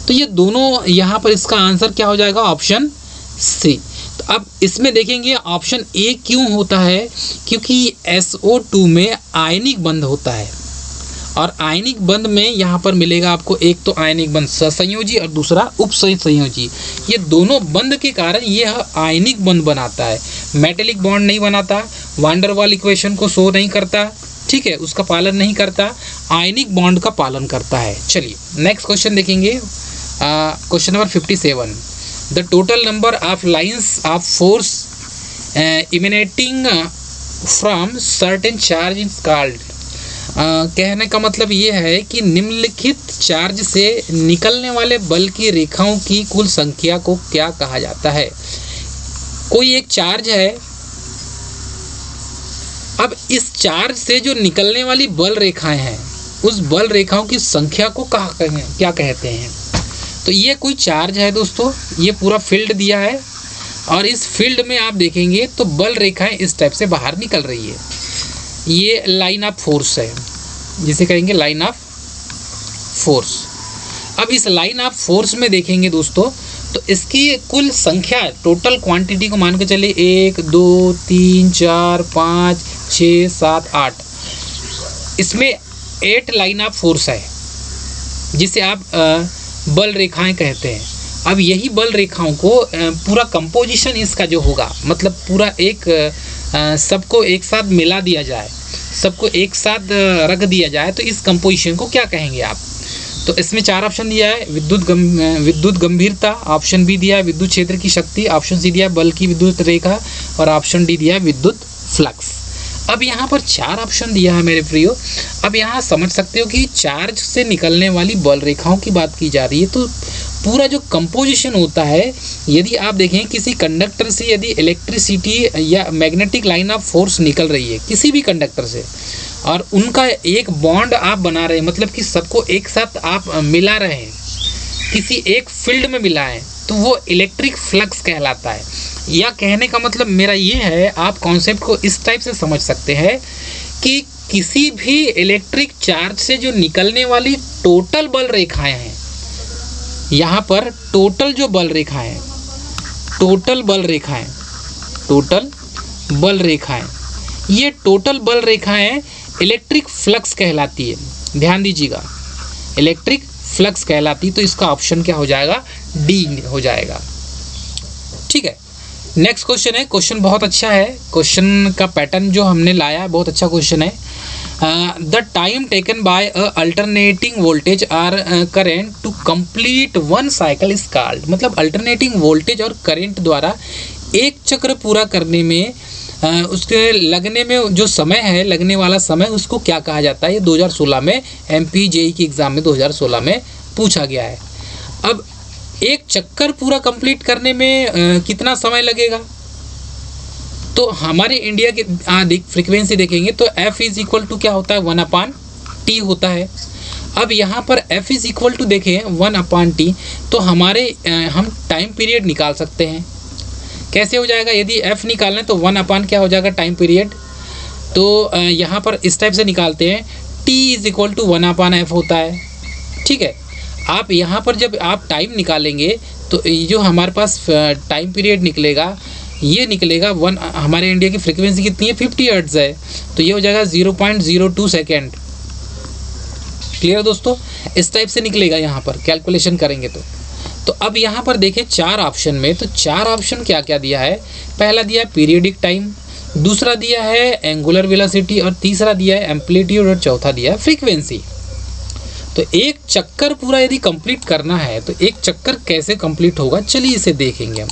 तो ये दोनों यहाँ पर इसका आंसर क्या हो जाएगा, ऑप्शन सी। तो अब इसमें देखेंगे ऑप्शन ए क्यों होता है, क्योंकि SO2 में आयनिक बंध होता है, और आयनिक बंध में यहाँ पर मिलेगा आपको एक तो आयनिक बंध सहसंयोजी और दूसरा उपसहसंयोजी। ये दोनों बंध के कारण यह आयनिक बंध बनाता है, मेटेलिक बॉन्ड नहीं बनाता, वांडर वाल इक्वेशन को शो नहीं करता, ठीक है, उसका पालन नहीं करता, आयनिक बॉन्ड का पालन करता है। चलिए नेक्स्ट क्वेश्चन देखेंगे, question number 57। The total number of lines of force emanating from certain charge is called. कहने का मतलब ये है कि निम्नलिखित चार्ज से निकलने वाले बल की रेखाओं की कुल संख्या को क्या कहा जाता है। कोई एक चार्ज है, अब इस चार्ज से जो निकलने वाली बल रेखाएं हैं उस बल रेखाओं की संख्या को क्या कहते हैं। तो ये कोई चार्ज है दोस्तों, ये पूरा फील्ड दिया है, और इस फील्ड में आप देखेंगे तो बल रेखाएं इस टाइप से बाहर निकल रही है। ये लाइन ऑफ फोर्स है, जिसे कहेंगे लाइन ऑफ फोर्स। अब इस लाइन ऑफ फोर्स में देखेंगे दोस्तों तो इसकी कुल संख्या, टोटल क्वांटिटी को मान के चलिए 1 2 3 4 5 6 7 8, इसमें 8 लाइन ऑफ फोर्स है जिसे आप बल रेखाएं कहते हैं। अब यही बल रेखाओं को पूरा कंपोजिशन इसका जो होगा, मतलब पूरा एक सबको एक साथ मिला दिया जाए, सबको एक साथ रख दिया जाए, तो इस कंपोजिशन को क्या कहेंगे आप। तो इसमें 4 ऑप्शन दिया है, विद्युत गंभीरता, ऑप्शन बी दिया है विद्युत क्षेत्र की शक्ति, ऑप्शन सी दिया है बल की विद्युत रेखा, और ऑप्शन डी दिया है विद्युत फ्लक्स। अब यहाँ पर 4 ऑप्शन दिया है मेरे प्रियो। अब यहाँ समझ सकते हो कि चार्ज से निकलने वाली बल रेखाओं की बात की जा रही है। तो पूरा जो कंपोजिशन होता है, यदि आप देखें किसी कंडक्टर से यदि इलेक्ट्रिसिटी या मैग्नेटिक लाइन ऑफ फोर्स निकल रही है किसी भी कंडक्टर से, और उनका एक बॉन्ड आप बना रहे हैं, मतलब कि सबको एक साथ आप मिला रहे हैं, किसी एक फील्ड में मिला है, तो वो इलेक्ट्रिक फ्लक्स कहलाता है। या कहने का मतलब मेरा ये है, आप कॉन्सेप्ट को इस टाइप से समझ सकते हैं कि किसी भी इलेक्ट्रिक चार्ज से जो निकलने वाली टोटल बल रेखाएं हैं, यहाँ पर टोटल जो बल रेखाएं, टोटल बल रेखाएं, ये टोटल बल रेखाएं इलेक्ट्रिक फ्लक्स कहलाती है। ध्यान दीजिएगा, इलेक्ट्रिक फ्लक्स कहलाती। तो इसका ऑप्शन क्या हो जाएगा? डी हो जाएगा। ठीक है, नेक्स्ट क्वेश्चन है। क्वेश्चन बहुत अच्छा है, क्वेश्चन का पैटर्न जो हमने लाया है बहुत अच्छा क्वेश्चन है। The time taken by a alternating voltage or current to complete one cycle is called. मतलब अल्टरनेटिंग वोल्टेज और करंट द्वारा एक चक्र पूरा करने में उसके लगने में जो समय है, लगने वाला समय, उसको क्या कहा जाता है? ये 2016 में MP JEE की एग्ज़ाम में 2016 में पूछा गया है। अब एक चक्कर पूरा कंप्लीट करने में कितना समय लगेगा? तो हमारे इंडिया के फ्रीक्वेंसी देखेंगे तो F इज इक्वल टू क्या होता है? 1/T होता है। अब यहाँ पर F इज इक्वल टू देखें 1/T, तो हमारे हम टाइम पीरियड निकाल सकते हैं। कैसे हो जाएगा? यदि F निकालना है तो 1/ क्या हो जाएगा? Time period. तो यहाँ पर इस टाइप से निकालते हैं, T is equal to 1/F होता है। ठीक है, आप यहाँ पर जब आप टाइम निकालेंगे तो जो हमारे पास टाइम पीरियड निकलेगा, ये निकलेगा हमारे इंडिया की फ्रीक्वेंसी कितनी है? 50 हर्ट्ज़ है, तो ये हो जाएगा 0.02 सेकेंड। क्लियर दोस्तों? इस टाइप से निकलेगा यहाँ पर कैलकुलेशन करेंगे तो अब यहाँ पर देखें 4 ऑप्शन में, तो 4 ऑप्शन क्या क्या दिया है? पहला दिया है पीरियडिक टाइम, दूसरा दिया है एंगुलर वेलोसिटी, और तीसरा दिया है एम्पलीट्यूड, और चौथा दिया है फ्रीक्वेंसी। तो एक चक्कर पूरा यदि कंप्लीट करना है तो एक चक्कर कैसे कंप्लीट होगा, चलिए इसे देखेंगे हम।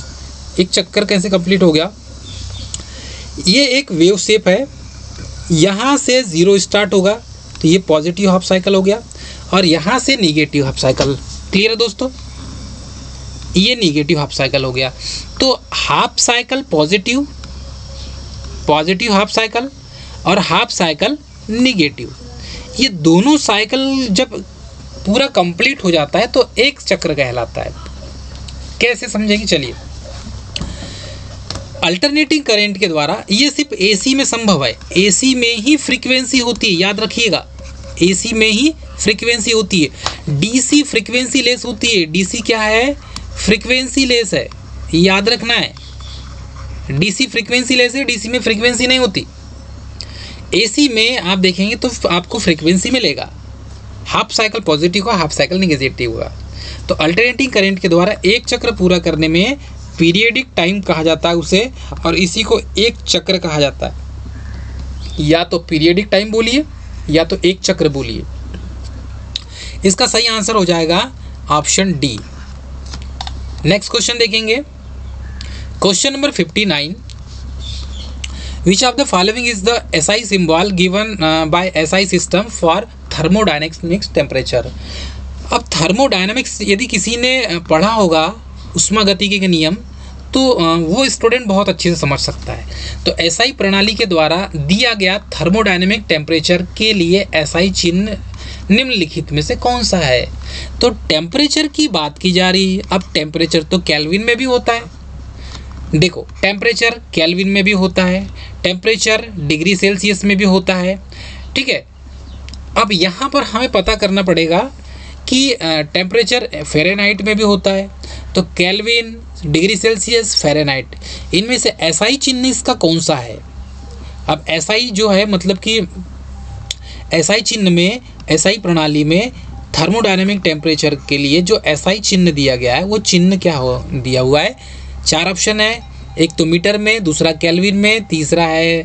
एक चक्कर कैसे कंप्लीट हो गया? ये एक वेव शेप है, यहाँ से 0 स्टार्ट होगा तो ये पॉजिटिव हाफ साइकिल हो गया, और यहाँ से निगेटिव हाफ साइकिल। क्लियर है दोस्तों? ये निगेटिव हाफ साइकिल हो गया। तो half cycle positive half cycle और हाफ साइकिल निगेटिव, ये दोनों साइकिल जब पूरा कंप्लीट हो जाता है तो एक चक्र कहलाता है। कैसे समझेंगे? चलिए, अल्टरनेटिंग करंट के द्वारा, ये सिर्फ AC में संभव है, AC में ही फ्रीक्वेंसी होती है, याद रखिएगा, AC में ही फ्रीक्वेंसी होती है। DC फ्रीक्वेंसी लेस होती है। DC क्या है? फ्रीक्वेंसी लेस है, याद रखना है। DC फ्रीक्वेंसी लेस है, DC में फ्रीक्वेंसी नहीं होती। AC में आप देखेंगे तो आपको फ्रीक्वेंसी मिलेगा, हाफ साइकिल पॉजिटिव का, हाफ साइकिल निगेटिव होगा। तो अल्टरनेटिंग करंट के द्वारा एक चक्र पूरा करने में पीरियडिक टाइम कहा जाता है उसे, और इसी को एक चक्र कहा जाता है। या तो पीरियडिक टाइम बोलिए या तो एक चक्र बोलिए। इसका सही आंसर हो जाएगा ऑप्शन डी। नेक्स्ट क्वेश्चन देखेंगे, question number 59। Which of the following is the SI symbol given by SI system for thermodynamics temperature. अब थर्मोडायनेमिक्स यदि किसी ने पढ़ा होगा, उष्मागतिकी के नियम, तो वो स्टूडेंट बहुत अच्छे से समझ सकता है। तो SI प्रणाली के द्वारा दिया गया थर्मोडायनेमिक टेम्परेचर के लिए SI चिन्ह निम्नलिखित में से कौन सा है? तो टेम्परेचर की बात की जा रही है। अब टेम्परेचर तो केल्विन में भी होता है। देखो, टेम्परेचर केल्विन में भी होता है, टेम्परेचर डिग्री सेल्सियस में भी होता है। ठीक है, अब यहाँ पर हमें पता करना पड़ेगा कि टेम्परेचर फ़ारेनहाइट में भी होता है। तो केल्विन, डिग्री सेल्सियस, फ़ारेनहाइट, इनमें से SI चिन्ह इसका कौन सा है? अब SI जो है, मतलब कि SI चिन्ह में, SI प्रणाली में थर्मोडायनेमिक टेम्परेचर के लिए जो SI चिन्ह दिया गया है, वो चिन्ह क्या दिया हुआ है? 4 ऑप्शन है। एक तो मीटर में, दूसरा केल्विन में, तीसरा है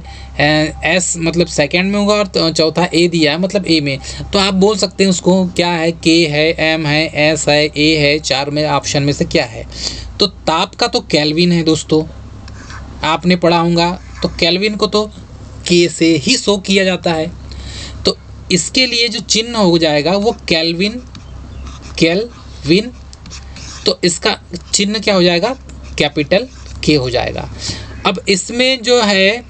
S मतलब सेकेंड में होगा, और चौथा A दिया है मतलब A में। तो आप बोल सकते हैं उसको क्या है? K है, M है, S है, A है। 4 में ऑप्शन में से क्या है? तो ताप का तो केल्विन है दोस्तों, आपने पढ़ा होगा। तो केल्विन को तो के से ही शो किया जाता है। तो इसके लिए जो चिन्ह हो जाएगा वो केल्विन, तो इसका चिन्ह क्या हो जाएगा, कैपिटल के हो जाएगा। अब इसमें जो है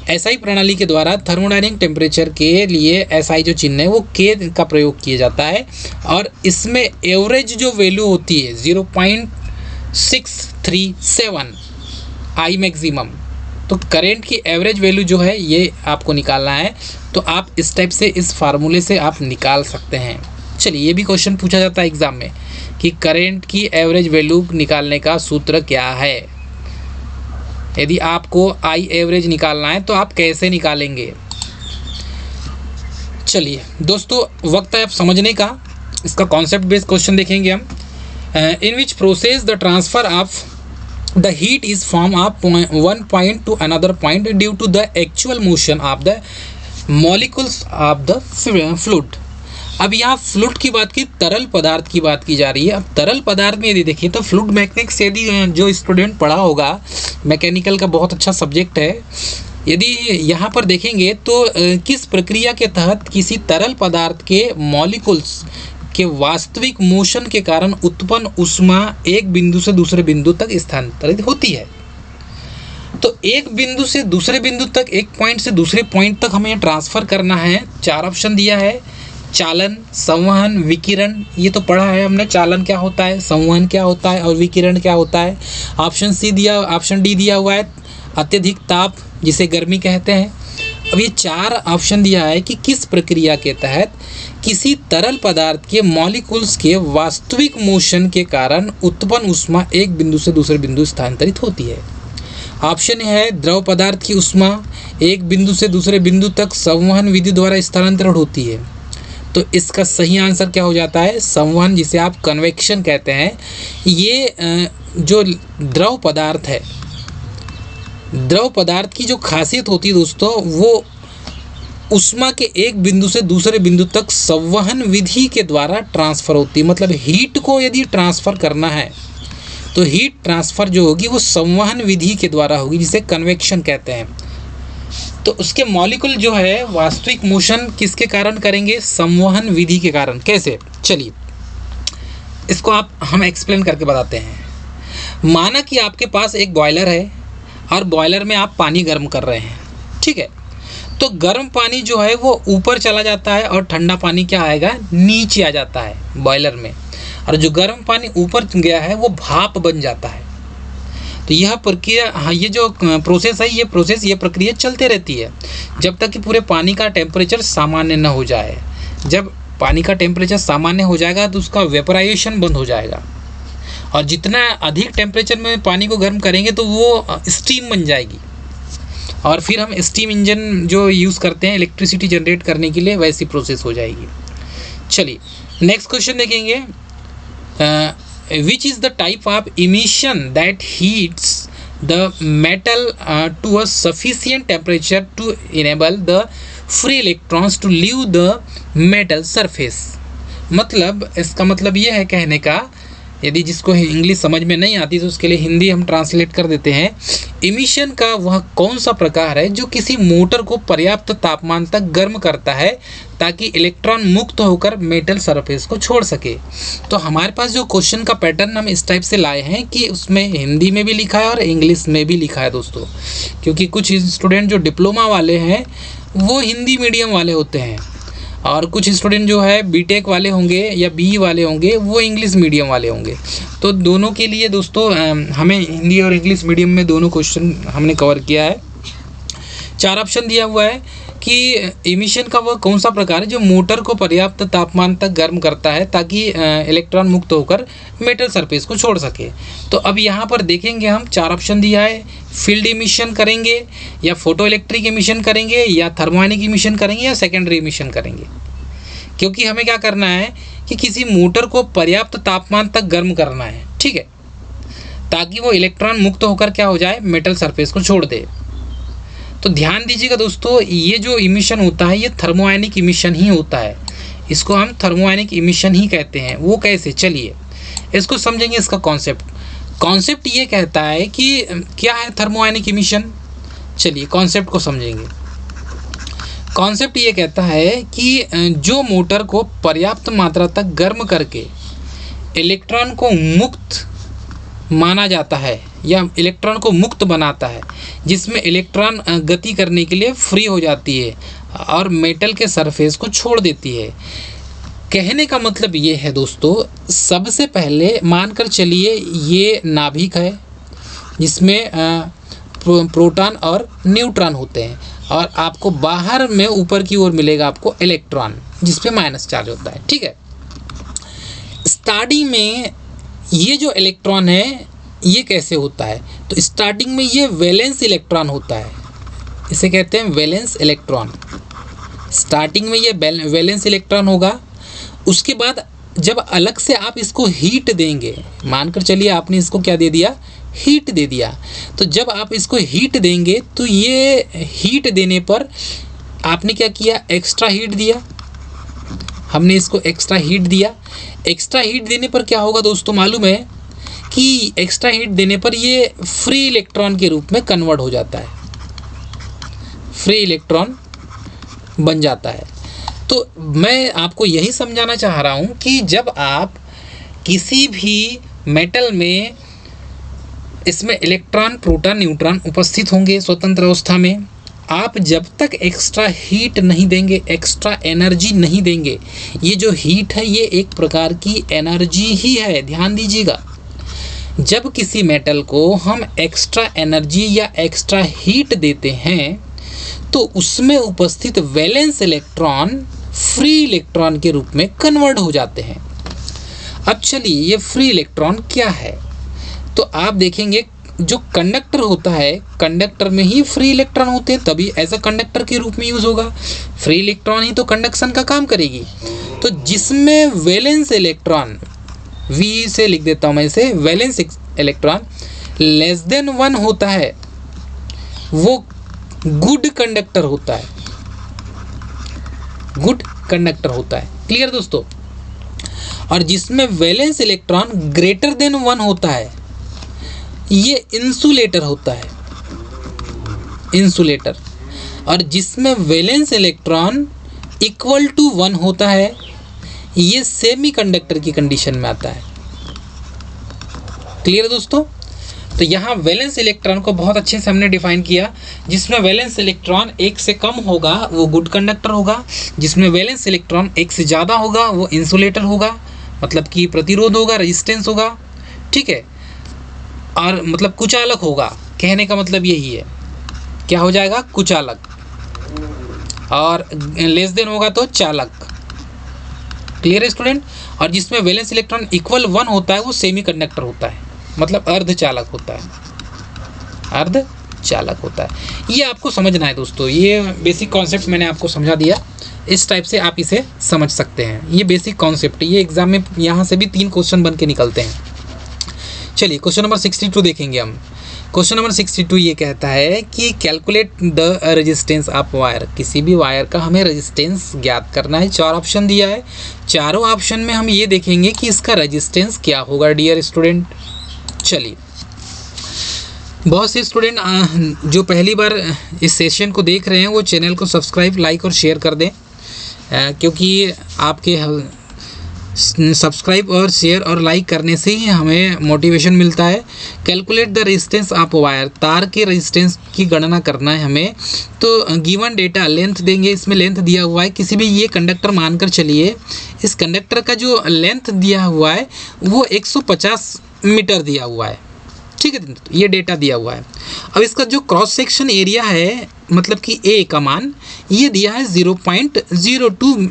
एसआई प्रणाली के द्वारा थर्मोडायनेमिक टेम्परेचर के लिए एसआई जो चिन्ह है वो के का प्रयोग किया जाता है, और इसमें एवरेज जो वैल्यू होती है 0.637 आई मैक्सिमम। तो करंट की एवरेज वैल्यू जो है ये आपको निकालना है, तो आप इस टाइप से इस फार्मूले से आप निकाल सकते हैं। चलिए, ये भी क्वेश्चन पूछा जाता है एग्जाम में कि करंट की एवरेज वैल्यू निकालने का सूत्र क्या है। यदि आपको आई एवरेज निकालना है तो आप कैसे निकालेंगे। चलिए दोस्तों, वक्त है अब समझने का। इसका कॉन्सेप्ट बेस्ड क्वेश्चन देखेंगे हम। In which process the transfer of the heat is from one point to another point due to the actual motion of the molecules of the fluid. अब यहाँ फ्लूइड की बात की, तरल पदार्थ की बात की जा रही है। अब तरल पदार्थ में यदि देखिए तो फ्लूइड मैकेनिक्स यदि जो स्टूडेंट पढ़ा होगा, मैकेनिकल का बहुत अच्छा सब्जेक्ट है, यदि यहाँ पर देखेंगे तो किस प्रक्रिया के तहत किसी तरल पदार्थ के मॉलिक्यूल्स के वास्तविक मोशन के कारण उत्पन्न ऊष्मा एक बिंदु से दूसरे बिंदु तक स्थानांतरित होती है। तो एक बिंदु से दूसरे बिंदु तक, एक पॉइंट से दूसरे पॉइंट तक हमें ट्रांसफ़र करना है। 4 ऑप्शन दिया है, चालन, संवहन, विकिरण। ये तो पढ़ा है हमने, चालन क्या होता है, संवहन क्या होता है और विकिरण क्या होता है। ऑप्शन डी दिया हुआ है, अत्यधिक ताप जिसे गर्मी कहते हैं। अब ये 4 ऑप्शन दिया है कि किस प्रक्रिया के तहत किसी तरल पदार्थ के मॉलिक्यूल्स के वास्तविक मोशन के कारण उत्पन्न ऊष्मा एक बिंदु से दूसरे बिंदु स्थानांतरित होती है। ऑप्शन है द्रव पदार्थ की ऊष्मा एक बिंदु से दूसरे बिंदु तक संवहन विधि द्वारा स्थानांतरण होती है। तो इसका सही आंसर क्या हो जाता है, संवहन, जिसे आप कन्वेक्शन कहते हैं। ये जो द्रव पदार्थ है, द्रव पदार्थ की जो खासियत होती है दोस्तों, वो ऊष्मा के एक बिंदु से दूसरे बिंदु तक संवहन विधि के द्वारा ट्रांसफ़र होती है। मतलब हीट को यदि ट्रांसफ़र करना है तो हीट ट्रांसफ़र जो होगी वो संवहन विधि के द्वारा होगी, जिसे कन्वेक्शन कहते हैं। तो उसके मॉलिक्यूल जो है वास्तविक मोशन किसके कारण करेंगे, संवहन विधि के कारण। कैसे, चलिए इसको हम एक्सप्लेन करके बताते हैं। माना कि आपके पास एक बॉयलर है और बॉयलर में आप पानी गर्म कर रहे हैं, ठीक है। तो गर्म पानी जो है वो ऊपर चला जाता है और ठंडा पानी क्या आएगा, नीचे आ जाता है बॉयलर में। और जो गर्म पानी ऊपर गया है वो भाप बन जाता है। तो यह प्रक्रिया, हाँ, ये जो प्रोसेस है, ये प्रक्रिया चलते रहती है जब तक कि पूरे पानी का टेम्परेचर सामान्य न हो जाए। जब पानी का टेम्परेचर सामान्य हो जाएगा तो उसका वेपराइजेशन बंद हो जाएगा, और जितना अधिक टेम्परेचर में पानी को गर्म करेंगे तो वो स्टीम बन जाएगी, और फिर हम स्टीम इंजन जो यूज़ करते हैं इलेक्ट्रिसिटी जनरेट करने के लिए, वैसी प्रोसेस हो जाएगी। चलिए नेक्स्ट क्वेश्चन देखेंगे। Which is the type of emission that heats the metal to a sufficient temperature to enable the free electrons to leave the metal surface? मतलब इसका मतलब ये है कहने का, यदि जिसको इंग्लिश समझ में नहीं आती तो उसके लिए हिंदी हम ट्रांसलेट कर देते हैं। इमिशन का वह कौन सा प्रकार है जो किसी मोटर को पर्याप्त तापमान तक गर्म करता है ताकि इलेक्ट्रॉन मुक्त होकर मेटल सरफेस को छोड़ सके। तो हमारे पास जो क्वेश्चन का पैटर्न हम इस टाइप से लाए हैं कि उसमें हिंदी में भी लिखा है और इंग्लिश में भी लिखा है दोस्तों, क्योंकि कुछ स्टूडेंट जो डिप्लोमा वाले हैं वो हिंदी मीडियम वाले होते हैं, और कुछ स्टूडेंट जो है बीटेक वाले होंगे या बी वाले होंगे वो इंग्लिश मीडियम वाले होंगे। तो दोनों के लिए दोस्तों हमें हिंदी और इंग्लिश मीडियम में दोनों क्वेश्चन हमने कवर किया है। 4 ऑप्शन दिया हुआ है कि इमिशन का वह कौन सा प्रकार है जो मोटर को पर्याप्त तापमान तक गर्म करता है ताकि इलेक्ट्रॉन मुक्त होकर मेटल सरफेस को छोड़ सके। तो अब यहाँ पर देखेंगे हम 4 ऑप्शन दिया है, फील्ड इमिशन करेंगे या फोटो इलेक्ट्रिक इमिशन करेंगे या थर्मोनिक इमिशन करेंगे या सेकेंडरी इमिशन करेंगे। क्योंकि हमें क्या करना है कि किसी मोटर को पर्याप्त तापमान तक गर्म करना है, ठीक है, ताकि वो इलेक्ट्रॉन मुक्त होकर क्या हो जाए, मेटल सरफेस को छोड़ दे। तो ध्यान दीजिएगा दोस्तों, ये जो इमिशन होता है ये थर्मोआयनिक इमिशन ही होता है, इसको हम थर्मोआयनिक इमिशन ही कहते हैं। वो कैसे, चलिए इसको समझेंगे। इसका कॉन्सेप्ट ये कहता है कि क्या है थर्मोआयनिक इमिशन। चलिए कॉन्सेप्ट को समझेंगे। कॉन्सेप्ट ये कहता है कि जो मोटर को पर्याप्त मात्रा तक गर्म करके इलेक्ट्रॉन को मुक्त माना जाता है या इलेक्ट्रॉन को मुक्त बनाता है, जिसमें इलेक्ट्रॉन गति करने के लिए फ्री हो जाती है और मेटल के सरफेस को छोड़ देती है। कहने का मतलब ये है दोस्तों, सबसे पहले मानकर चलिए ये नाभिक है जिसमें प्रोटॉन और न्यूट्रॉन होते हैं, और आपको बाहर में ऊपर की ओर मिलेगा आपको इलेक्ट्रॉन जिस पे माइनस चार्ज होता है। ठीक है, स्टार्टिंग में ये जो इलेक्ट्रॉन है ये कैसे होता है, तो स्टार्टिंग में ये वैलेंस इलेक्ट्रॉन होता है, इसे कहते हैं वैलेंस इलेक्ट्रॉन। स्टार्टिंग में ये वैलेंस इलेक्ट्रॉन होगा। उसके बाद जब अलग से आप इसको हीट देंगे, मानकर चलिए आपने इसको क्या दे दिया, हीट दे दिया, तो जब आप इसको हीट देंगे तो ये हीट देने पर आपने क्या किया, एक्स्ट्रा हीट दिया, हमने इसको एक्स्ट्रा हीट दिया। एक्स्ट्रा हीट देने पर क्या होगा दोस्तों, मालूम है कि एक्स्ट्रा हीट देने पर ये फ्री इलेक्ट्रॉन के रूप में कन्वर्ट हो जाता है, फ्री इलेक्ट्रॉन बन जाता है। तो मैं आपको यही समझाना चाह रहा हूँ कि जब आप किसी भी मेटल में इसमें इलेक्ट्रॉन, प्रोटॉन, न्यूट्रॉन उपस्थित होंगे स्वतंत्र अवस्था में, आप जब तक एक्स्ट्रा हीट नहीं देंगे, एक्स्ट्रा एनर्जी नहीं देंगे, ये जो हीट है ये एक प्रकार की एनर्जी ही है, ध्यान दीजिएगा। जब किसी मेटल को हम एक्स्ट्रा एनर्जी या एक्स्ट्रा हीट देते हैं तो उसमें उपस्थित वैलेंस इलेक्ट्रॉन फ्री इलेक्ट्रॉन के रूप में कन्वर्ट हो जाते हैं। अब चलिए ये फ्री इलेक्ट्रॉन क्या है, तो आप देखेंगे जो कंडक्टर होता है, कंडक्टर में ही फ्री इलेक्ट्रॉन होते हैं, तभी एज अ कंडक्टर के रूप में यूज़ होगा। फ्री इलेक्ट्रॉन ही तो कंडक्शन का काम करेगी। तो जिसमें वैलेंस इलेक्ट्रॉन, वी से लिख देता हूँ मैं इसे, वैलेंस इलेक्ट्रॉन लेस देन 1 होता है, वो गुड कंडक्टर होता है, गुड कंडक्टर होता है। क्लियर दोस्तों। और जिसमें वैलेंस इलेक्ट्रॉन ग्रेटर देन 1 होता है, ये इंसुलेटर होता है, इंसुलेटर। और जिसमें वैलेंस इलेक्ट्रॉन इक्वल टू 1 होता है, ये सेमी कंडक्टर की कंडीशन में आता है। क्लियर दोस्तों। तो यहाँ वैलेंस इलेक्ट्रॉन को बहुत अच्छे से हमने डिफाइन किया। जिसमें वैलेंस इलेक्ट्रॉन 1 से कम होगा वो गुड कंडक्टर होगा, जिसमें वैलेंस इलेक्ट्रॉन 1 से ज़्यादा होगा वो इंसुलेटर होगा, मतलब कि प्रतिरोध होगा, रेजिस्टेंस होगा। ठीक है, और मतलब कुचालक होगा, कहने का मतलब यही है। क्या हो जाएगा, कुचालक। और लेस देन होगा तो चालक। क्लियर है स्टूडेंट। और जिसमें वैलेंस इलेक्ट्रॉन इक्वल 1 होता है वो सेमी कंडक्टर होता है, मतलब अर्धचालक होता है, अर्धचालक होता है। ये आपको समझना है दोस्तों, ये बेसिक कॉन्सेप्ट मैंने आपको समझा दिया। इस टाइप से आप इसे समझ सकते हैं, ये बेसिक कॉन्सेप्ट। ये एग्जाम में यहाँ से भी 3 क्वेश्चन बन के निकलते हैं। चलिए क्वेश्चन नंबर 62 देखेंगे हम। क्वेश्चन नंबर 62 ये कहता है कि calculate the resistance of wire. किसी भी वायर का हमें रेजिस्टेंस ज्ञात करना है। 4 ऑप्शन दिया है, चारों ऑप्शन में हम ये देखेंगे कि इसका रेजिस्टेंस क्या होगा डियर स्टूडेंट। चलिए, बहुत से स्टूडेंट जो पहली बार इस सेशन को देख रहे हैं वो चैनल को सब्सक्राइब, लाइक और शेयर कर दें, क्योंकि आपके सब्सक्राइब और शेयर और लाइक करने से ही हमें मोटिवेशन मिलता है। Calculate the resistance of wire, तार के रेजिस्टेंस की गणना करना है हमें। तो गिवन डेटा लेंथ देंगे, इसमें लेंथ दिया हुआ है। किसी भी ये कंडक्टर मानकर चलिए, इस कंडक्टर का जो लेंथ दिया हुआ है वो 150 मीटर दिया हुआ है। ठीक है, ये डेटा दिया हुआ है। अब इसका जो क्रॉस सेक्शन एरिया है, मतलब कि ए का मान ये दिया है 0.02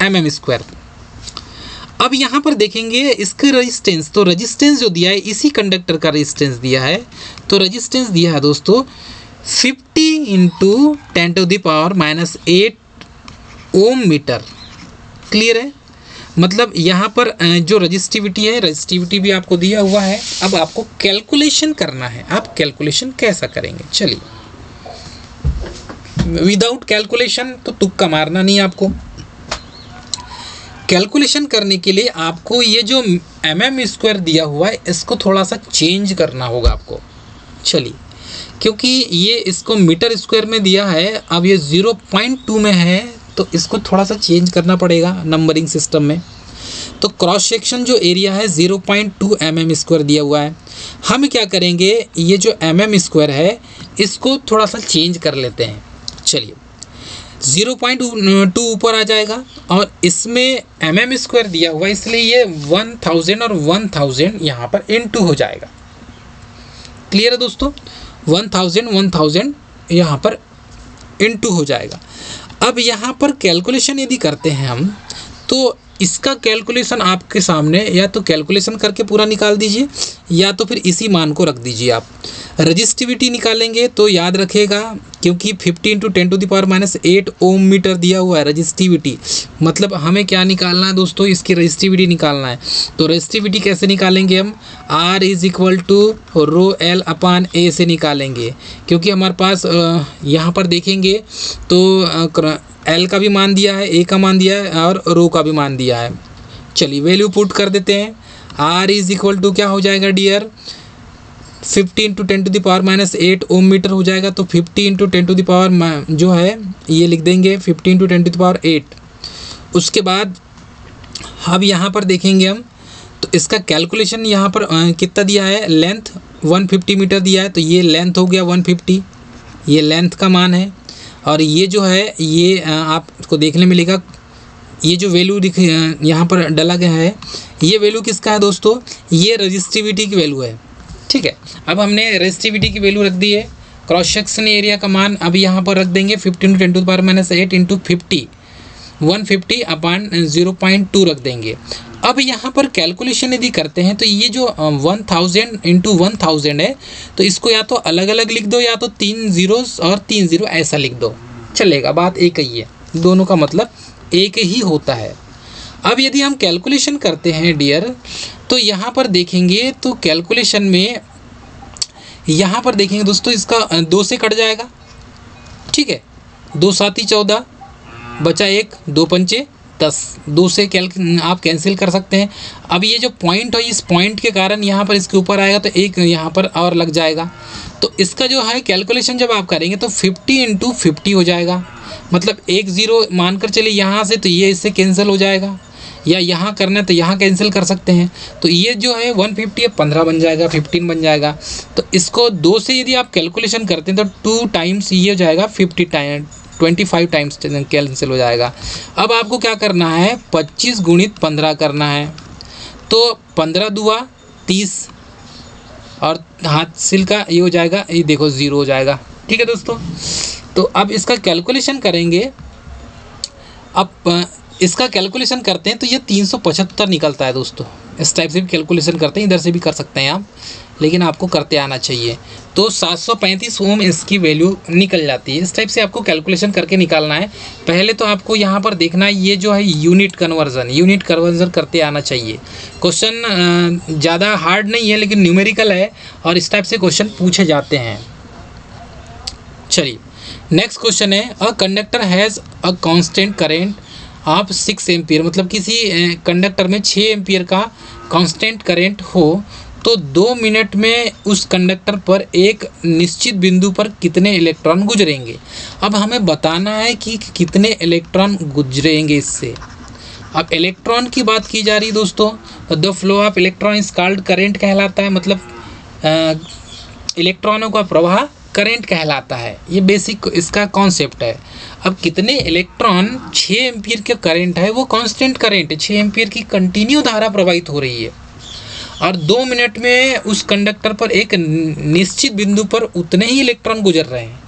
mm²। अब यहाँ पर देखेंगे इसका रेजिस्टेंस, तो रेजिस्टेंस जो दिया है इसी कंडक्टर का रेजिस्टेंस दिया है। तो रेजिस्टेंस दिया है दोस्तों 50 × 10⁻⁻8 ओम मीटर। क्लियर है। मतलब यहाँ पर जो रजिस्टिविटी है, रजिस्टिविटी भी आपको दिया हुआ है। अब आपको कैलकुलेशन करना है। आप कैलकुलेशन कैसा करेंगे, चलिए। विदाउट कैलकुलेशन तो तुक्का मारना नहीं आपको। कैलकुलेशन करने के लिए आपको ये जो mm² दिया हुआ है इसको थोड़ा सा चेंज करना होगा आपको। चलिए, क्योंकि ये इसको मीटर स्क्वायर में दिया है, अब ये 0.2 में है तो इसको थोड़ा सा चेंज करना पड़ेगा नंबरिंग सिस्टम में। तो क्रॉस सेक्शन जो एरिया है 0.2 mm स्क्वायर दिया हुआ है। हम क्या करेंगे, ये जो mm स्क्वायर है इसको थोड़ा सा चेंज कर लेते हैं। चलिए 0.2 ऊपर आ जाएगा और इसमें mm स्क्वायर दिया हुआ है, इसलिए ये 1000 और 1000 यहाँ पर इनटू हो जाएगा। क्लियर है दोस्तों, 1000 यहाँ पर इनटू हो जाएगा। अब यहाँ पर कैलकुलेशन यदि करते हैं हम, तो इसका कैलकुलेशन आपके सामने, या तो कैलकुलेशन करके पूरा निकाल दीजिए या तो फिर इसी मान को रख दीजिए। आप रजिस्टिविटी निकालेंगे तो याद रखिएगा, क्योंकि 50 × 10⁻⁸ ओम मीटर दिया हुआ है रजिस्टिविटी। मतलब हमें क्या निकालना है दोस्तों, इसकी रजिस्टिविटी निकालना है। तो रजिस्टिविटी कैसे निकालेंगे हम, R = ρL/A से निकालेंगे, क्योंकि हमारे पास यहाँ पर देखेंगे तो L का भी मान दिया है, A का मान दिया है और रो का भी मान दिया है। चलिए वैल्यू पुट कर देते हैं। R = क्या हो जाएगा डियर, 50 × 10⁻⁸ ओम मीटर हो जाएगा। तो 50 × 10 जो है ये लिख देंगे 50 × 10⁸। उसके बाद अब यहाँ पर देखेंगे हम, तो इसका कैलकुलेशन यहाँ पर कितना दिया है, लेंथ 150 मीटर दिया है, तो ये लेंथ हो गया 150, ये लेंथ का मान है। और ये जो है ये आपको देखने मिलेगा, ये जो वैल्यू दिख यहाँ पर डाला गया है, ये वैल्यू किसका है दोस्तों, ये रजिस्टिविटी की वैल्यू है। ठीक है, अब हमने रजिस्टिविटी की वैल्यू रख दी है। क्रॉस सेक्शन एरिया का मान अब यहाँ पर रख देंगे 50 × 10⁻⁸ इंटू 50, 150/0.2 रख देंगे। अब यहाँ पर कैलकुलेशन यदि करते हैं तो ये जो 1000 × 1000 है, तो इसको या तो अलग अलग लिख दो या तो 3 zeros और 3 0 ऐसा लिख दो, चलेगा, बात एक ही है, दोनों का मतलब एक ही होता है। अब यदि हम कैलकुलेशन करते हैं डियर, तो यहाँ पर देखेंगे तो कैलकुलेशन में यहाँ पर देखेंगे दोस्तों, इसका 2 से कट जाएगा। ठीक है, 2 7 14 बचा 1, 2 पंचे 10, 2 से आप कैंसिल कर सकते हैं। अब ये जो पॉइंट है, इस पॉइंट के कारण यहाँ पर इसके ऊपर आएगा तो एक यहाँ पर और लग जाएगा। तो इसका जो है कैलकुलेशन जब आप करेंगे तो 50 × 50 हो जाएगा। मतलब 1 0 मानकर चलिए यहाँ से, तो ये इससे कैंसिल हो जाएगा, या यहाँ करना है तो यहाँ कैंसिल कर सकते हैं। तो ये जो है 150 15 बन जाएगा, 15 बन जाएगा। तो इसको 2 से यदि आप कैलकुलेशन करते हैं तो 2 टाइम्स ये हो जाएगा 25 टाइम्स कैंसिल हो जाएगा। अब आपको क्या करना है, 25 × 15 करना है। तो 15 दूआ 30 और हाथ सिल का ये हो जाएगा, ये देखो 0 हो जाएगा। ठीक है दोस्तों, तो अब इसका कैलकुलेशन करेंगे। अब इसका कैलकुलेशन करते हैं तो ये 375 निकलता है दोस्तों। इस टाइप से भी कैलकुलेशन करते हैं, इधर से भी कर सकते हैं आप, लेकिन आपको करते आना चाहिए। तो 735 ओम इसकी वैल्यू निकल जाती है। इस टाइप से आपको कैलकुलेशन करके निकालना है। पहले तो आपको यहाँ पर देखना है, ये जो है यूनिट कन्वर्जन करते आना चाहिए। क्वेश्चन ज़्यादा हार्ड नहीं है, लेकिन न्यूमेरिकल है और इस टाइप से क्वेश्चन पूछे जाते हैं। चलिए नेक्स्ट क्वेश्चन है, a conductor has a constant current of 6 ampere. मतलब किसी कंडक्टर में 6 एम्पियर का कांस्टेंट करेंट हो तो 2 मिनट में उस कंडक्टर पर एक निश्चित बिंदु पर कितने इलेक्ट्रॉन गुजरेंगे। अब हमें बताना है कि कितने इलेक्ट्रॉन गुजरेंगे इससे। अब इलेक्ट्रॉन की बात की जा रही है दोस्तों, the flow of electron is called current कहलाता है। मतलब इलेक्ट्रॉनों का प्रवाह करंट कहलाता है। ये बेसिक इसका कॉन्सेप्ट है। अब कितने इलेक्ट्रॉन 6 एम्पियर का करंट है, वो कांस्टेंट करंट है, 6 एम्पियर की कंटिन्यू धारा प्रवाहित हो रही है और 2 मिनट में उस कंडक्टर पर एक निश्चित बिंदु पर उतने ही इलेक्ट्रॉन गुजर रहे हैं।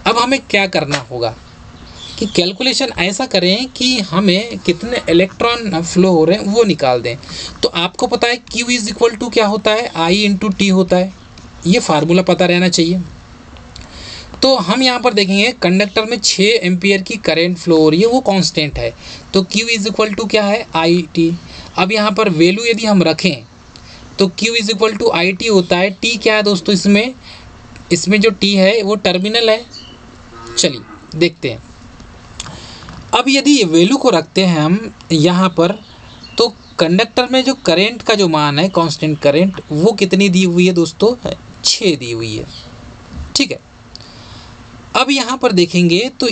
अब हमें क्या करना होगा कि कैलकुलेशन ऐसा करें कि हमें कितने इलेक्ट्रॉन फ्लो हो रहे हैं वो निकाल दें। तो आपको पता है Q इज इक्वल टू क्या होता है, I × T होता है। ये फार्मूला पता रहना चाहिए। तो हम यहाँ पर देखेंगे कंडक्टर में 6 एम्पियर की करंट फ्लो हो रही है, वो कांस्टेंट है। तो Q इज इक्वल टू क्या है, IT। अब यहाँ पर वैल्यू यदि हम रखें तो Q is equal to IT होता है। T क्या है दोस्तों, इसमें जो T है वो टर्मिनल है। चलिए देखते हैं। अब यदि वैल्यू को रखते हैं हम यहाँ पर, तो कंडक्टर में जो करंट का जो मान है कांस्टेंट करंट, वो कितनी दी हुई है दोस्तों, 6 दी हुई है। ठीक है। अब यहाँ पर देखेंगे तो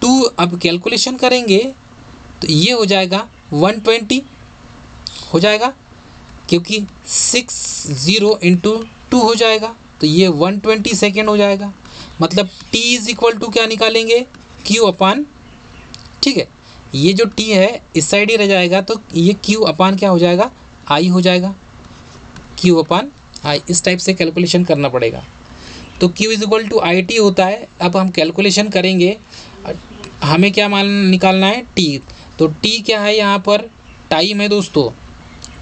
2 अब कैलकुलेशन करेंगे तो ये हो जाएगा 120 हो जाएगा, क्योंकि 60 इंटू 2 हो जाएगा तो ये 120 सेकेंड हो जाएगा। मतलब t इज इक्वल टू क्या निकालेंगे, q अपान, ठीक है, ये जो t है इस साइड ही रह जाएगा तो ये q अपान क्या हो जाएगा, i हो जाएगा, q अपान i। इस टाइप से कैलकुलेशन करना पड़ेगा। तो q is equal to I T होता है। अब हम कैलकुलेशन करेंगे, हमें क्या मान निकालना है, t। तो t क्या है यहाँ पर, टाइम है दोस्तों,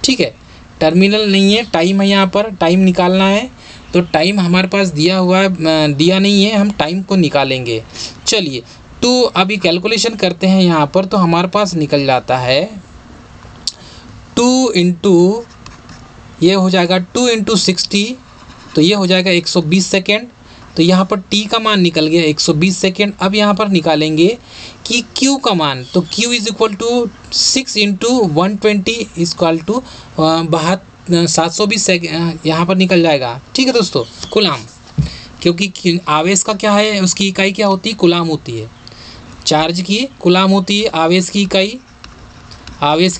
ठीक है, टर्मिनल नहीं है, टाइम है यहाँ पर, टाइम निकालना है। तो टाइम हमारे पास दिया हुआ है, दिया नहीं है, हम टाइम को निकालेंगे। चलिए तो अभी कैलकुलेशन करते हैं यहाँ पर, तो हमारे पास निकल जाता है 2 इंटू, ये हो जाएगा 2 इंटू 60, तो ये हो जाएगा 120 सेकेंड। तो यहाँ पर t का मान निकल गया 120 सेकेंड। अब यहाँ पर निकालेंगे कि q का मान, तो q is equal to 6 into 120 equal to 720 second यहाँ पर निकल जाएगा, ठीक है दोस्तों, कुलाम। क्योंकि आवेश का क्या है, उसकी इकाई क्या होती है, कुलाम होती है। चार्ज की कुलाम होती है, आवेश की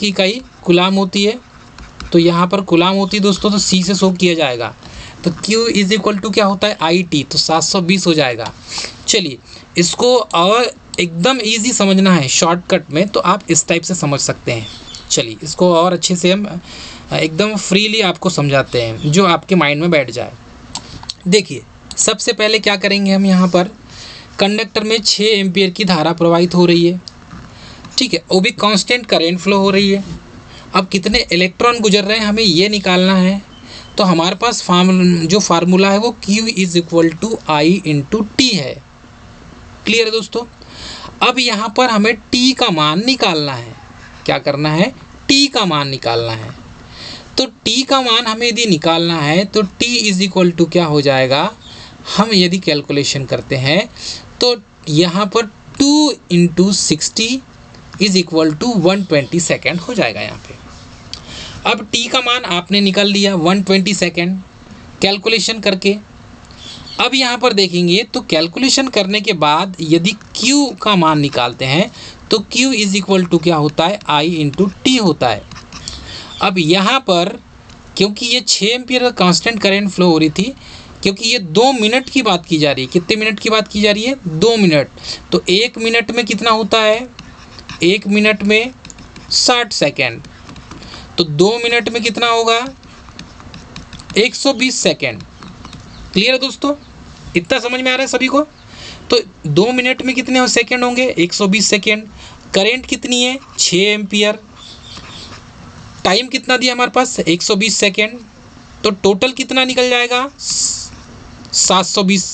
इकाई कुलाम होती है। तो यहाँ पर कुलाम होती है दोस्तों, तो c से शो किया जाएगा। तो q इज इक्वल टू क्या होता है, आई टी, तो 720 हो जाएगा। चलिए इसको और एकदम इजी समझना है शॉर्टकट में, तो आप इस टाइप से समझ सकते हैं। चलिए इसको और अच्छे से हम एकदम फ्रीली आपको समझाते हैं, जो आपके माइंड में बैठ जाए। देखिए सबसे पहले क्या करेंगे हम, यहाँ पर कंडक्टर में 6 एम्पियर की धारा प्रवाहित हो रही है, ठीक है, वो भी कांस्टेंट करंट फ्लो हो रही है। अब कितने इलेक्ट्रॉन गुजर रहे हैं हमें ये निकालना है। तो हमारे पास जो फार्मूला है वो q is equal to I into T है। क्लियर है दोस्तों। अब यहाँ पर हमें t का मान निकालना है। क्या करना है, t का मान निकालना है। तो t का मान हमें यदि निकालना है तो t इज इक्वल टू क्या हो जाएगा, हम यदि कैलकुलेशन करते हैं तो यहाँ पर 2 into 60 is equal to 120 second हो जाएगा यहाँ पे। अब t का मान आपने निकाल लिया 120 सेकेंड कैलकुलेशन करके। अब यहाँ पर देखेंगे तो कैलकुलेशन करने के बाद यदि q का मान निकालते हैं तो q इज इक्वल टू क्या होता है, i इंटू टी होता है। अब यहाँ पर क्योंकि ये 6 एम्पियर का कांस्टेंट करंट फ्लो हो रही थी, क्योंकि ये 2 मिनट की बात की जा रही है, कितने मिनट की बात की जा रही है, 2 मिनट। तो 1 मिनट में कितना होता है, 1 मिनट में 60 सेकेंड। तो 2 मिनट में कितना होगा, 120 सेकेंड। क्लियर है दोस्तों, इतना समझ में आ रहा है सभी को। तो 2 मिनट में कितने सेकेंड होंगे, 120 सेकेंड। करंट कितनी है, 6 एम्पियर। टाइम कितना दिया हमारे पास, 120 सेकेंड। तो टोटल कितना निकल जाएगा, 720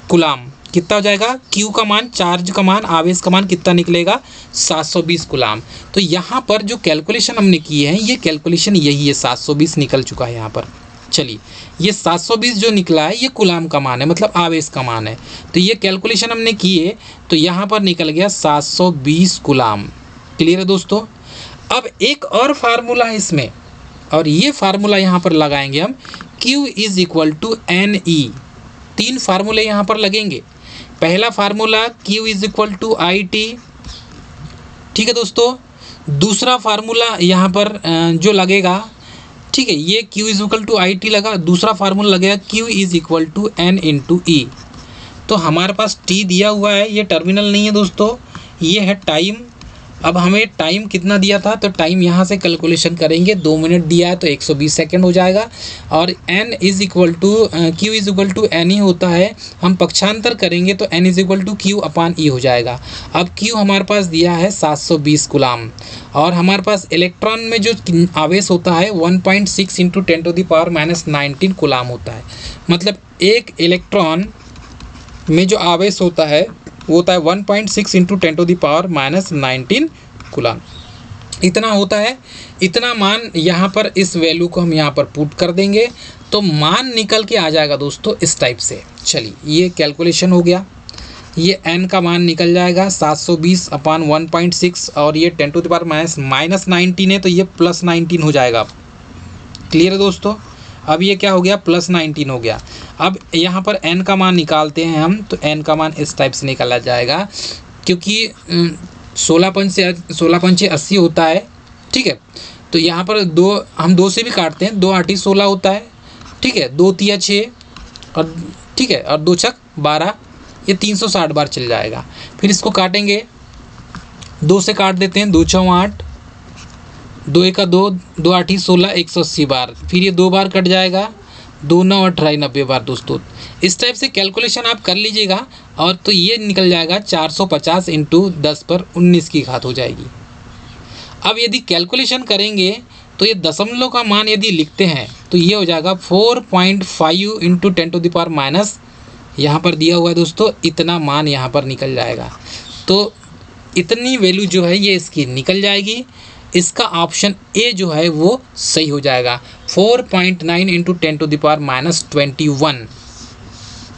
कुलाम। कितना हो जाएगा, q का मान, चार्ज का मान, आवेश का मान कितना निकलेगा, 720 कुलाम। तो यहाँ पर जो कैलकुलेशन हमने की है ये कैलकुलेशन यही है, 720 निकल चुका है यहाँ पर। चलिए ये 720 जो निकला है ये कुलाम का मान है, मतलब आवेश का मान है। तो ये कैलकुलेशन हमने किए तो यहाँ पर निकल गया 720 कुलाम। क्लियर है दोस्तों। अब एक और फार्मूला है इसमें, और ये फार्मूला यहाँ पर लगाएंगे हम, q is equal to N E. 3 फार्मूले यहाँ पर लगेंगे। पहला formula q is equal to I T, ठीक है दोस्तों। दूसरा फार्मूला यहाँ पर जो लगेगा, ठीक है, ये q is equal to I T लगा। दूसरा फार्मूला लगेगा q is equal to N into E. तो हमारे पास t दिया हुआ है, ये टर्मिनल नहीं है दोस्तों, ये है टाइम। अब हमें टाइम कितना दिया था, तो टाइम यहाँ से कैलकुलेशन करेंगे, 2 मिनट दिया है तो 120 सेकेंड हो जाएगा। और n is equal to q is equal to N ही होता है। हम पक्षांतर करेंगे तो n is equal to q upon E हो जाएगा। अब q हमारे पास दिया है 720 कुलाम, और हमारे पास इलेक्ट्रॉन में जो आवेश होता है 1.6 इंटू 10⁻⁻19 कुलाम होता है। मतलब एक इलेक्ट्रॉन में जो आवेश होता है वो होता है 1.6 इंटू 10⁻⁻19 कुलाम। इतना होता है। इतना मान यहाँ पर इस वैल्यू को हम यहाँ पर पुट कर देंगे तो मान निकल के आ जाएगा दोस्तों इस टाइप से। चलिए ये कैलकुलेशन हो गया। ये n का मान निकल जाएगा 720 अपान 1.6, और ये 10⁻⁻19 है तो ये +19 हो जाएगा। क्लियर है दोस्तों। अब ये क्या हो गया, +19 हो गया। अब यहाँ पर n का मान निकालते हैं हम, तो n का मान इस टाइप से निकाला जाएगा, क्योंकि 16 पंचे 80 होता है, ठीक है। तो यहाँ पर हम 2 से भी काटते हैं, 2 8 16 होता है, ठीक है। 2 तिया 6 और ठीक है, और 2 छक 12, ये 360 बार चल जाएगा। फिर इसको काटेंगे, 2 से काट देते हैं, 2 6 8, 2 1 2, 2 8 16, 180 बार। फिर ये 2 बार कट जाएगा, 2 9 18 90 बार दोस्तों। इस टाइप से कैलकुलेशन आप कर लीजिएगा, और तो ये निकल जाएगा 450 × 10⁻19 की घात हो जाएगी। अब यदि कैलकुलेशन करेंगे तो ये दशमलव का मान यदि लिखते हैं तो ये हो जाएगा 4.5 × 10⁻, यहाँ पर दिया हुआ है दोस्तों, इतना मान यहाँ पर निकल जाएगा। तो इतनी वैल्यू जो है ये इसकी निकल जाएगी। इसका ऑप्शन ए जो है वो सही हो जाएगा, 4.9 × 10⁻21।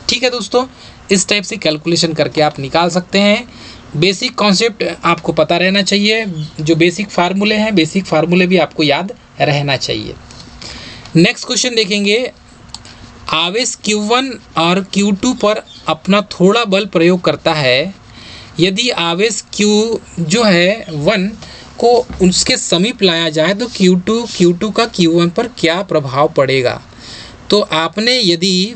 ठीक है दोस्तों, इस टाइप से कैलकुलेशन करके आप निकाल सकते हैं। बेसिक कॉन्सेप्ट आपको पता रहना चाहिए, जो बेसिक फार्मूले हैं, बेसिक फार्मूले भी आपको याद रहना चाहिए। नेक्स्ट क्वेश्चन देखेंगे, आवेश Q1 और Q2 पर अपना थोड़ा बल प्रयोग करता है। यदि आवेश Q जो है 1 को उसके समीप लाया जाए तो Q2 का Q1 पर क्या प्रभाव पड़ेगा। तो आपने यदि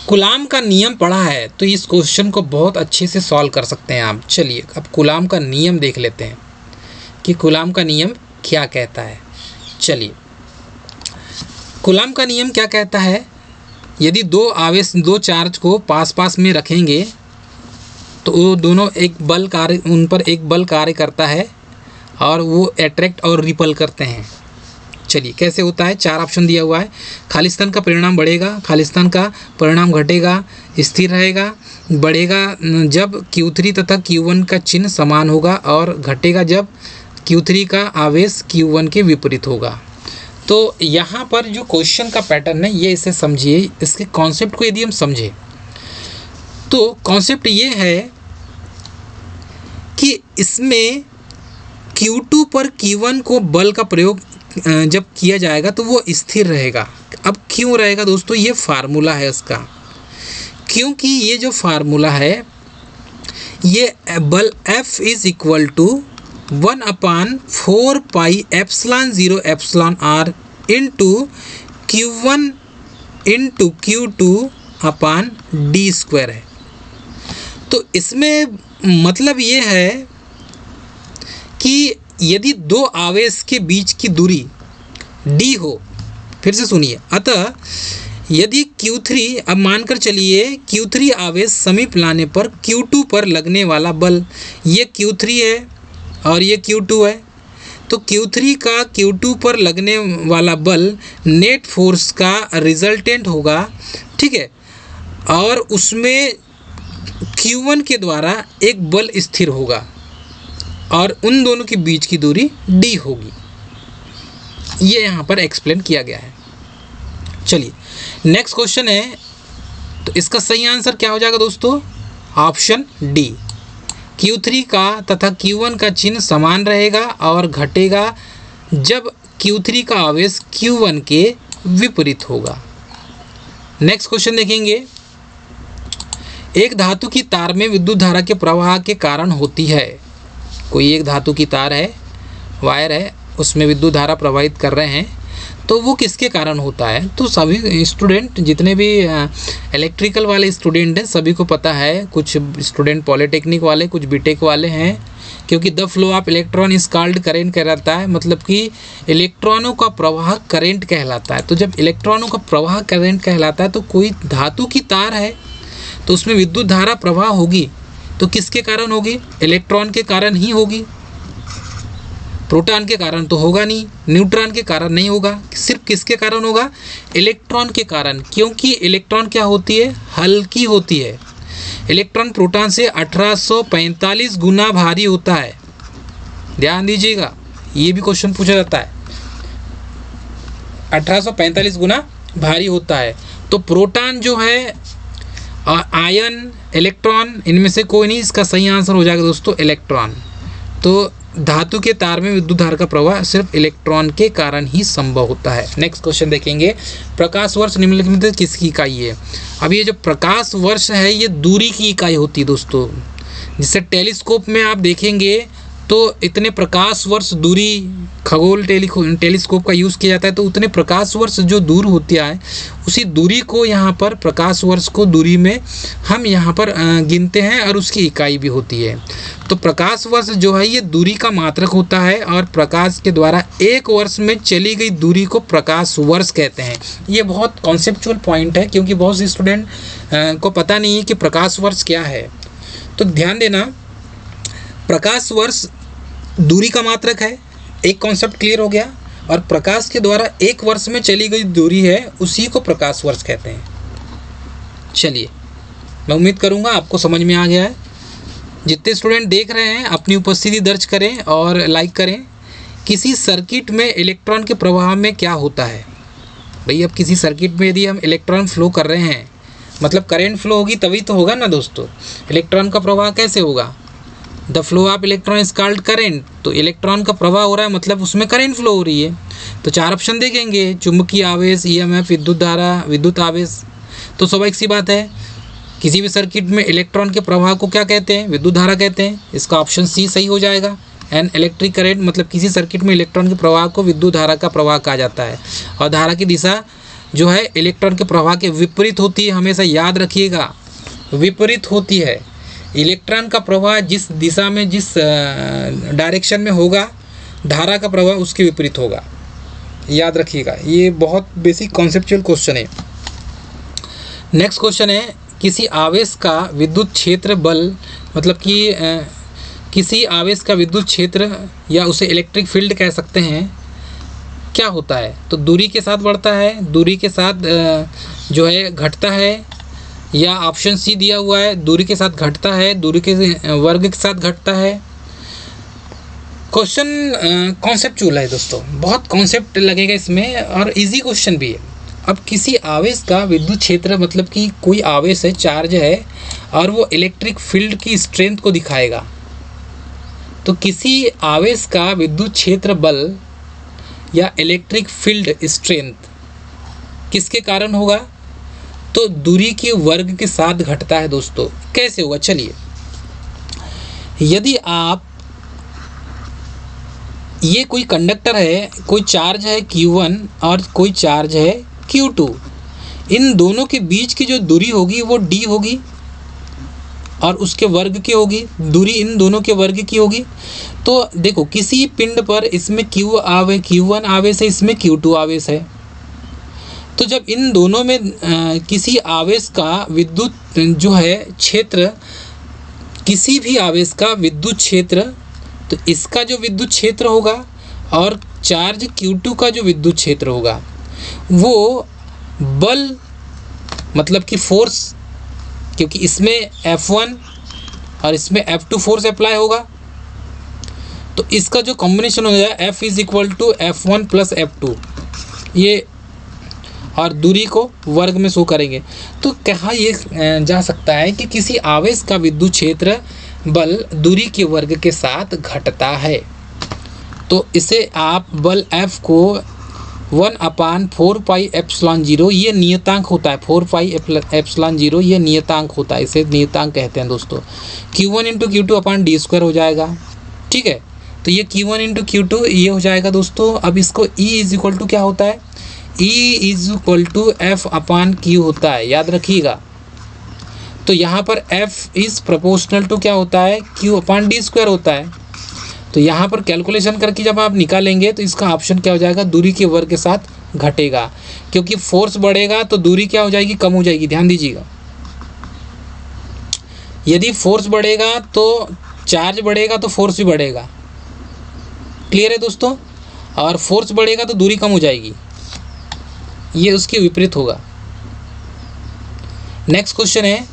कूलाम का नियम पढ़ा है तो इस क्वेश्चन को बहुत अच्छे से सॉल्व कर सकते हैं आप। चलिए अब कूलाम का नियम देख लेते हैं कि कूलाम का नियम क्या कहता है। चलिए, कूलाम का नियम क्या कहता है, यदि दो चार्ज को पास पास में रखेंगे तो वो दोनों उन पर एक बल कार्य करता है और वो अट्रैक्ट और रिपल करते हैं। चलिए कैसे होता है, 4 ऑप्शन दिया हुआ है। खालिस्तान का परिणाम बढ़ेगा, खालिस्तान का परिणाम घटेगा, स्थिर रहेगा, बढ़ेगा जब Q3 तथा Q1 का चिन्ह समान होगा, और घटेगा जब Q3 का आवेश Q1 के विपरीत होगा। तो यहाँ पर जो क्वेश्चन का पैटर्न है ये इसे समझिए, इसके कॉन्सेप्ट को यदि हम समझें तो कॉन्सेप्ट ये है कि इसमें Q2 पर Q1 को बल का प्रयोग जब किया जाएगा तो वो स्थिर रहेगा। अब क्यों रहेगा दोस्तों, ये फार्मूला है उसका, क्योंकि ये जो फार्मूला है ये बल F is equal to 1/4 pi ε0 εr into Q1 into Q2 upon d² है। तो इसमें मतलब ये है कि यदि 2 आवेश के बीच की दूरी d हो, फिर से सुनिए, अतः यदि Q3, अब मानकर चलिए Q3 आवेश समीप लाने पर Q2 पर लगने वाला बल, ये Q3 है और ये Q2 है, तो Q3 का Q2 पर लगने वाला बल नेट फोर्स का रिजल्टेंट होगा, ठीक है, और उसमें Q1 के द्वारा एक बल स्थिर होगा और उन दोनों के बीच की दूरी d होगी। ये यहाँ पर एक्सप्लेन किया गया है। चलिए नेक्स्ट क्वेश्चन है, तो इसका सही आंसर क्या हो जाएगा दोस्तों, ऑप्शन डी, Q3 का तथा Q1 का चिन्ह समान रहेगा और घटेगा जब Q3 का आवेश Q1 के विपरीत होगा। नेक्स्ट क्वेश्चन देखेंगे, एक धातु की तार में विद्युत धारा के प्रवाह के कारण होती है। कोई एक धातु की तार है, वायर है, उसमें विद्युत धारा प्रवाहित कर रहे हैं, तो वो किसके कारण होता है। तो सभी स्टूडेंट, जितने भी इलेक्ट्रिकल वाले स्टूडेंट हैं, सभी को पता है, कुछ स्टूडेंट पॉलिटेक्निक वाले, कुछ बीटेक वाले हैं, क्योंकि the flow of electron is called current कहलाता है, मतलब कि इलेक्ट्रॉनों का प्रवाह करेंट कहलाता है। तो जब इलेक्ट्रॉनों का प्रवाह करेंट कहलाता है तो कोई धातु की तार है तो उसमें विद्युत धारा प्रवाह होगी, तो किसके कारण होगी, इलेक्ट्रॉन के कारण ही होगी। प्रोटॉन के कारण तो होगा नहीं, न्यूट्रॉन के कारण नहीं होगा, सिर्फ किसके कारण होगा, इलेक्ट्रॉन के कारण, क्योंकि इलेक्ट्रॉन क्या होती है, हल्की होती है। इलेक्ट्रॉन प्रोटॉन से 1845 गुना भारी होता है। ध्यान दीजिएगा, ये भी क्वेश्चन पूछा जाता है, 1845 गुना भारी होता है। तो प्रोटॉन जो है, आयन, इलेक्ट्रॉन, इनमें से कोई नहीं, इसका सही आंसर हो जाएगा दोस्तों इलेक्ट्रॉन। तो धातु के तार में विद्युत धारा का प्रवाह सिर्फ इलेक्ट्रॉन के कारण ही संभव होता है। नेक्स्ट क्वेश्चन देखेंगे, प्रकाश वर्ष निम्नलिखित में किसकी इकाई है? अब ये जो प्रकाश वर्ष है ये दूरी की इकाई होती है दोस्तों। जिससे टेलीस्कोप में आप देखेंगे तो इतने प्रकाश वर्ष दूरी, खगोल टेलीस्कोप का यूज़ किया जाता है, तो उतने प्रकाश वर्ष जो दूर होती है उसी दूरी को यहाँ पर प्रकाश वर्ष को दूरी में हम यहाँ पर गिनते हैं और उसकी इकाई भी होती है। तो प्रकाश वर्ष जो है ये दूरी का मात्रक होता है और प्रकाश के द्वारा एक वर्ष में चली गई दूरी को प्रकाश वर्ष कहते हैं। ये बहुत कॉन्सेप्चुअल पॉइंट है क्योंकि बहुत से स्टूडेंट को पता नहीं है कि प्रकाश वर्ष क्या है। तो ध्यान देना, प्रकाश वर्ष दूरी का मात्रक है, एक कॉन्सेप्ट क्लियर हो गया। और प्रकाश के द्वारा एक वर्ष में चली गई दूरी है उसी को प्रकाश वर्ष कहते हैं। चलिए, मैं उम्मीद करूंगा आपको समझ में आ गया है। जितने स्टूडेंट देख रहे हैं अपनी उपस्थिति दर्ज करें और लाइक करें। किसी सर्किट में इलेक्ट्रॉन के प्रवाह में क्या होता है? भाई अब किसी सर्किट में यदि हम इलेक्ट्रॉन फ्लो कर रहे हैं, मतलब करंट फ्लो होगी तभी तो होगा ना दोस्तों। इलेक्ट्रॉन का प्रवाह कैसे होगा? The flow of electron is called current. तो इलेक्ट्रॉन का प्रवाह हो रहा है मतलब उसमें करंट फ्लो हो रही है। तो 4 ऑप्शन देखेंगे, चुंबकीय आवेश, ईएमएफ, विद्युत धारा, विद्युत आवेश। तो स्वाभाविक सी बात है, किसी भी सर्किट में इलेक्ट्रॉन के प्रवाह को क्या कहते हैं? विद्युत धारा कहते हैं। इसका ऑप्शन सी सही हो जाएगा। एन इलेक्ट्रिक करंट, मतलब किसी सर्किट में इलेक्ट्रॉन के प्रवाह को विद्युत धारा का प्रवाह कहा जाता है। और धारा की दिशा जो है इलेक्ट्रॉन के प्रवाह के विपरीत होती है, हमेशा याद रखिएगा, विपरीत होती है। इलेक्ट्रॉन का प्रवाह जिस दिशा में, जिस डायरेक्शन में होगा, धारा का प्रवाह उसके विपरीत होगा, याद रखिएगा। ये बहुत बेसिक कॉन्सेप्चुअल क्वेश्चन है। नेक्स्ट क्वेश्चन है, किसी आवेश का विद्युत क्षेत्र बल, मतलब कि किसी आवेश का विद्युत क्षेत्र या उसे इलेक्ट्रिक फील्ड कह सकते हैं, क्या होता है? तो दूरी के साथ बढ़ता है, दूरी के साथ जो है घटता है, या ऑप्शन सी दिया हुआ है दूरी के साथ घटता है, दूरी के वर्ग के साथ घटता है। क्वेश्चन कॉन्सेप्चुअल है दोस्तों, बहुत कॉन्सेप्ट लगेगा इसमें और इजी क्वेश्चन भी है। अब किसी आवेश का विद्युत क्षेत्र, मतलब कि कोई आवेश है, चार्ज है, और वो इलेक्ट्रिक फील्ड की स्ट्रेंथ को दिखाएगा। तो किसी आवेश का विद्युत क्षेत्र बल या इलेक्ट्रिक फील्ड स्ट्रेंथ किसके कारण होगा? तो दूरी के वर्ग के साथ घटता है दोस्तों। कैसे होगा? चलिए, यदि आप, ये कोई कंडक्टर है, कोई चार्ज है Q1 और कोई चार्ज है Q2, इन दोनों के बीच की जो दूरी होगी वो d होगी और उसके वर्ग की होगी, दूरी इन दोनों के वर्ग की होगी। तो देखो, किसी पिंड पर इसमें Q1 आवेश है, इसमें Q2 आवेश है। तो जब इन दोनों में किसी आवेश का विद्युत जो है क्षेत्र, किसी भी आवेश का विद्युत क्षेत्र, तो इसका जो विद्युत क्षेत्र होगा और चार्ज Q2 का जो विद्युत क्षेत्र होगा, वो बल, मतलब कि फोर्स, क्योंकि इसमें F1 और इसमें F2 फोर्स अप्लाई होगा, तो इसका जो कॉम्बिनेशन हो जाएगा F is equal to F1 plus F2, ये, और दूरी को वर्ग में शो करेंगे। तो कहा ये जा सकता है कि किसी आवेश का विद्युत क्षेत्र बल दूरी के वर्ग के साथ घटता है। तो इसे आप बल F को 1/4πε0, ये नियतांक होता है, 4πε0 ये नियतांक होता है, इसे नियतांक कहते हैं दोस्तों। Q1 × Q2/d² हो जाएगा, ठीक है। तो ये Q1 × Q2 ये हो जाएगा दोस्तों। अब इसको E इज इक्वल टू क्या होता है? E is equal to F/Q होता है, याद रखिएगा। तो यहाँ पर F इज़ प्रोपोर्शनल टू क्या होता है? Q/d² होता है। तो यहाँ पर कैलकुलेशन करके जब आप निकालेंगे तो इसका ऑप्शन क्या हो जाएगा? दूरी के वर्ग के साथ घटेगा, क्योंकि फोर्स बढ़ेगा तो दूरी क्या हो जाएगी? कम हो जाएगी। ध्यान दीजिएगा, यदि फोर्स बढ़ेगा तो चार्ज बढ़ेगा तो फोर्स भी बढ़ेगा। क्लियर है दोस्तों? और फोर्स बढ़ेगा तो दूरी कम हो जाएगी, ये उसके विपरीत होगा। नेक्स्ट क्वेश्चन है,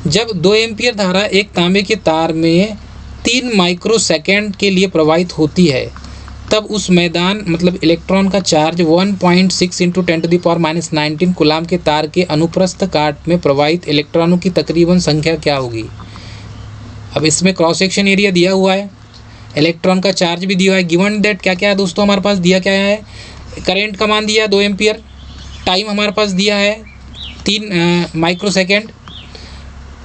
जब 2 एम्पीयर धारा एक तांबे के तार में 3 माइक्रोसेकंड के लिए प्रवाहित होती है, तब उस मैदान, मतलब इलेक्ट्रॉन का चार्ज 1.6 × 10⁻⁻19 कूलाम के तार के अनुप्रस्थ काट में प्रवाहित इलेक्ट्रॉनों की तकरीबन संख्या क्या होगी? अब इसमें क्रॉस सेक्शन एरिया दिया हुआ है, इलेक्ट्रॉन का चार्ज भी दिया है। गिवन दैट क्या क्या है दोस्तों हमारे पास दिया क्या है, करंट का मान दिया है 2 एम्पियर, टाइम हमारे पास दिया है 3 माइक्रोसेकेंड।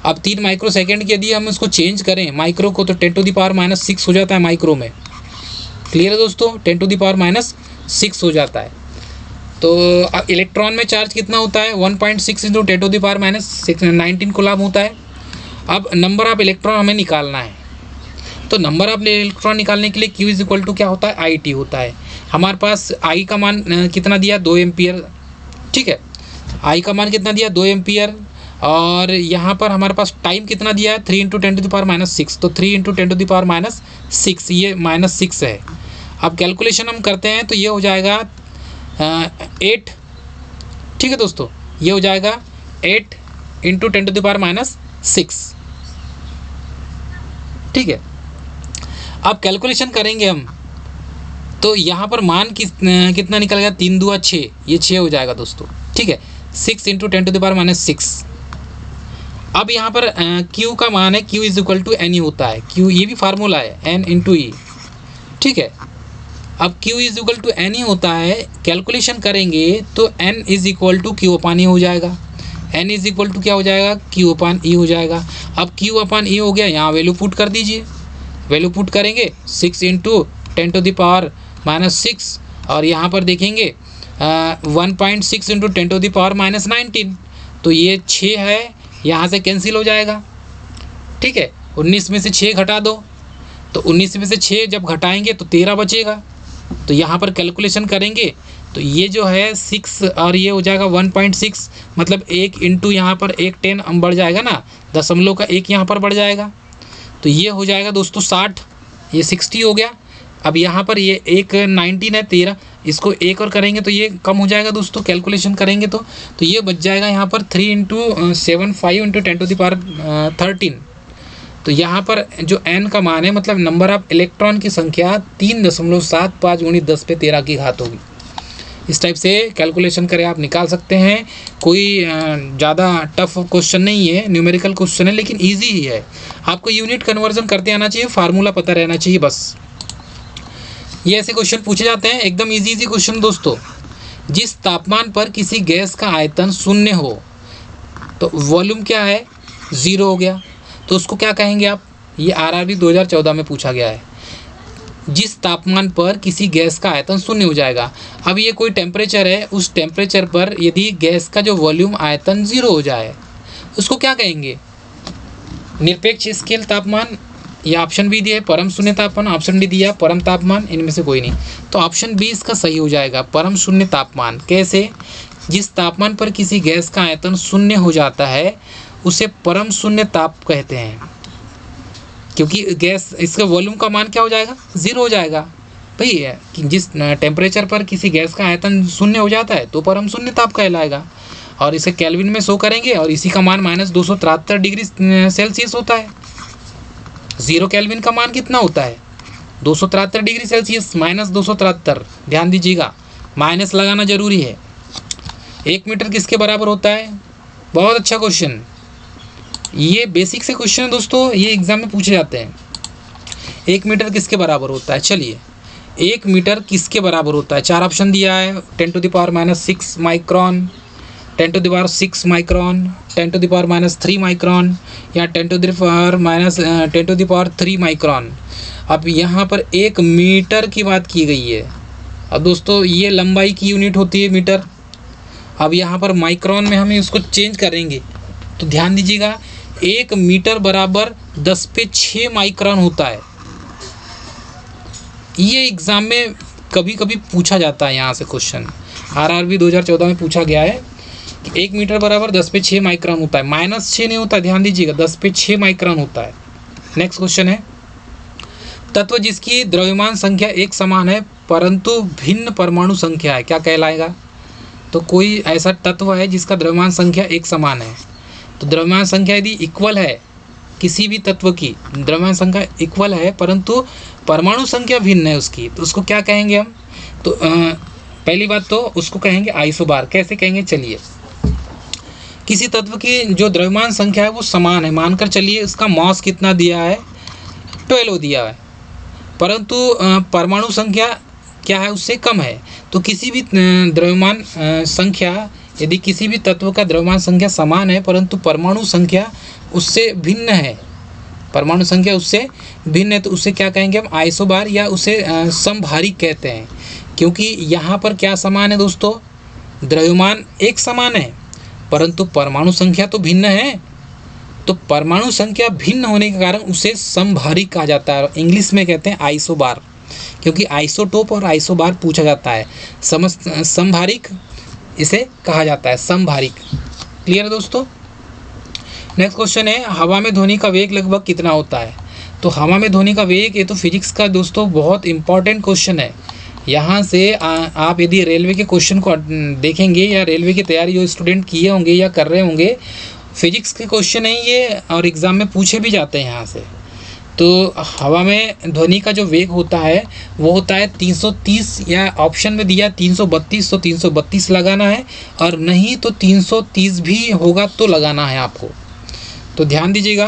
अब 3 माइक्रोसेकेंड के यदि हम उसको चेंज करें माइक्रो को तो 10⁻⁻6 हो जाता है माइक्रो में। क्लियर है दोस्तों, 10⁻⁻6 हो जाता है। तो इलेक्ट्रॉन में चार्ज कितना होता है 1.6 × 10⁻⁻19 कूलम होता है। अब नंबर ऑफ इलेक्ट्रॉन हमें निकालना है, तो नंबर ऑफ इलेक्ट्रॉन निकालने के लिए Q इक्वल टू क्या होता है IT होता है। हमारे पास I का मान कितना दिया 2 एम्पियर, ठीक है, I का मान कितना दिया 2 एम्पियर, और यहाँ पर हमारे पास टाइम कितना दिया है 3 × 10⁻⁻6, तो 3 × 10⁻⁻6 ये -6 है। अब कैलकुलेशन हम करते हैं तो ये हो जाएगा 8, ठीक है दोस्तों, ये हो जाएगा 8 × 10⁻⁻6, ठीक है। अब कैलकुलेशन करेंगे हम तो यहाँ पर मान कितना निकलेगा 3 दूआ 6, ये 6 हो जाएगा दोस्तों, ठीक है, 6 × 10⁻⁻6। अब यहाँ पर Q का मान है Q इक्वल टू NE होता है, Q ये भी फार्मूला है N × E, ठीक है। अब Q इक्वल टू NE होता है, कैलकुलेशन करेंगे तो N इक्वल टू Q/E हो जाएगा, N इक्वल टू क्या हो जाएगा Q/E हो जाएगा। अब Q/E हो गया, यहाँ वैल्यू पुट कर दीजिए, वैल्यू पुट करेंगे 6 × 10⁻⁻6 और यहाँ पर देखेंगे 1.6 × 10⁻⁻19, तो ये 6 है, यहाँ से कैंसिल हो जाएगा, ठीक है। 19 में से 6 घटा दो, तो 19 में से 6 जब घटाएंगे तो 13 बचेगा। तो यहाँ पर कैलकुलेशन करेंगे तो ये जो है 6 और ये हो जाएगा 1.6, मतलब 1 इंटू यहाँ पर 1 10 बढ़ जाएगा ना, दशमलव का 1 यहाँ पर बढ़ जाएगा, तो ये हो जाएगा दोस्तों 60, ये 60 हो गया। अब यहाँ पर ये 1 19 है 13, इसको 1 और करेंगे तो ये कम हो जाएगा दोस्तों, कैलकुलेशन करेंगे तो ये बच जाएगा यहाँ पर 3 × 7 5 × 10⁻13। तो यहाँ पर जो n का मान है मतलब नंबर ऑफ इलेक्ट्रॉन की संख्या 3.75 × 10⁻13 की घात होगी। इस टाइप से कैलकुलेशन करें आप निकाल सकते हैं, कोई ज़्यादा टफ क्वेश्चन नहीं है, न्यूमेरिकल क्वेश्चन है लेकिन इजी ही है। आपको यूनिट कन्वर्जन करते आना चाहिए, फार्मूला पता रहना चाहिए बस। ये ऐसे क्वेश्चन पूछे जाते हैं, एकदम इजी क्वेश्चन दोस्तों। जिस तापमान पर किसी गैस का आयतन 0 हो तो वॉल्यूम क्या है 0 हो गया, तो उसको क्या कहेंगे आप, ये RRB 2014 में पूछा गया है। जिस तापमान पर किसी गैस का आयतन 0 हो जाएगा, अब ये कोई टेम्परेचर है, उस टेम्परेचर पर यदि गैस का जो वॉल्यूम आयतन 0 हो जाए उसको क्या कहेंगे, निरपेक्ष स्केल तापमान, या ऑप्शन बी दिया है परम शून्य तापमान, ऑप्शन डी दिया परम तापमान, इनमें से कोई नहीं, तो ऑप्शन बी इसका सही हो जाएगा, परम शून्य तापमान। कैसे, जिस तापमान पर किसी गैस का आयतन 0 हो जाता है उसे परम शून्य ताप कहते हैं, क्योंकि गैस इसका वॉल्यूम का मान क्या हो जाएगा 0 हो जाएगा भाई है कि जिस टेम्परेचर पर किसी गैस का आयतन 0 हो जाता है तो परम शून्य ताप कहलाएगा। और इसे केल्विन में शो करेंगे और इसी का मान -273 डिग्री सेल्सियस होता है। 0 केल्विन का मान कितना होता है 273 डिग्री सेल्सियस, -273, ध्यान दीजिएगा माइनस लगाना जरूरी है। 1 मीटर किसके बराबर होता है, बहुत अच्छा क्वेश्चन, ये बेसिक से क्वेश्चन है दोस्तों, ये एग्जाम में पूछे जाते हैं। 1 मीटर किसके बराबर होता है, चलिए 1 मीटर किसके बराबर होता है, 4 ऑप्शन दिया है, 10⁻⁻6 माइक्रोन, 10⁻6 माइक्रोन, 10⁻3 माइक्रोन या 10⁻3 माइक्रोन। अब यहाँ पर 1 मीटर की बात की गई है। अब दोस्तों ये लंबाई की यूनिट होती है मीटर, अब यहाँ पर माइक्रोन में हम इसको चेंज करेंगे तो ध्यान दीजिएगा 1 मीटर बराबर 10⁶ माइक्रोन होता है। ये एग्ज़ाम में कभी कभी पूछा जाता है, यहाँ से क्वेश्चन RRB 2014 में पूछा गया है कि 1 मीटर बराबर 10⁶ माइक्रोन होता है, -6 नहीं होता, ध्यान दीजिएगा 10⁶ माइक्रोन होता है। नेक्स्ट क्वेश्चन है, तत्व जिसकी द्रव्यमान संख्या एक समान है परंतु भिन्न परमाणु संख्या है क्या कहलाएगा, तो कोई ऐसा तत्व है जिसका द्रव्यमान संख्या एक समान है, तो द्रव्यमान संख्या यदि इक्वल है, किसी भी तत्व की द्रव्यमान संख्या इक्वल है परंतु परमाणु संख्या भिन्न है उसकी, तो उसको क्या कहेंगे हम, तो पहली बात तो उसको कहेंगे आइसोबार। कैसे कहेंगे, चलिए किसी तत्व की जो द्रव्यमान संख्या है वो समान है, मानकर चलिए उसका मॉस कितना दिया है 12 दिया है, परंतु परमाणु संख्या क्या है, उससे कम है। तो किसी भी द्रव्यमान संख्या, यदि किसी भी तत्व का द्रव्यमान संख्या समान है परंतु परमाणु संख्या उससे भिन्न है, परमाणु संख्या उससे भिन्न है, तो उसे क्या कहेंगे हम, आइसोबार या उसे समभारिक कहते हैं। क्योंकि यहाँ पर क्या समान है दोस्तों, द्रव्यमान एक समान है परंतु परमाणु संख्या तो भिन्न है। तो परमाणु संख्या भिन्न होने के कारण उसे समभारिक कहा जाता है। इंग्लिश में कहते हैं आइसोबार, क्योंकि आइसोटोप और आइसोबार पूछा जाता है। समभारिक इसे कहा जाता है, समभारिक। क्लियर है दोस्तों। नेक्स्ट क्वेश्चन है, हवा में ध्वनि का वेग लगभग कितना होता है। तो हवा में ध्वनि का वेग, ये तो फिजिक्स का दोस्तों बहुत इंपॉर्टेंट क्वेश्चन है। यहाँ से आप यदि रेलवे के क्वेश्चन को देखेंगे या रेलवे की तैयारी जो स्टूडेंट किए होंगे या कर रहे होंगे, फिजिक्स के क्वेश्चन है ये और एग्ज़ाम में पूछे भी जाते हैं यहाँ से। तो हवा में ध्वनि का जो वेग होता है वो होता है 330, या ऑप्शन में दिया 332, तो 332 लगाना है, और नहीं तो 330 भी होगा तो लगाना है आपको। तो ध्यान दीजिएगा,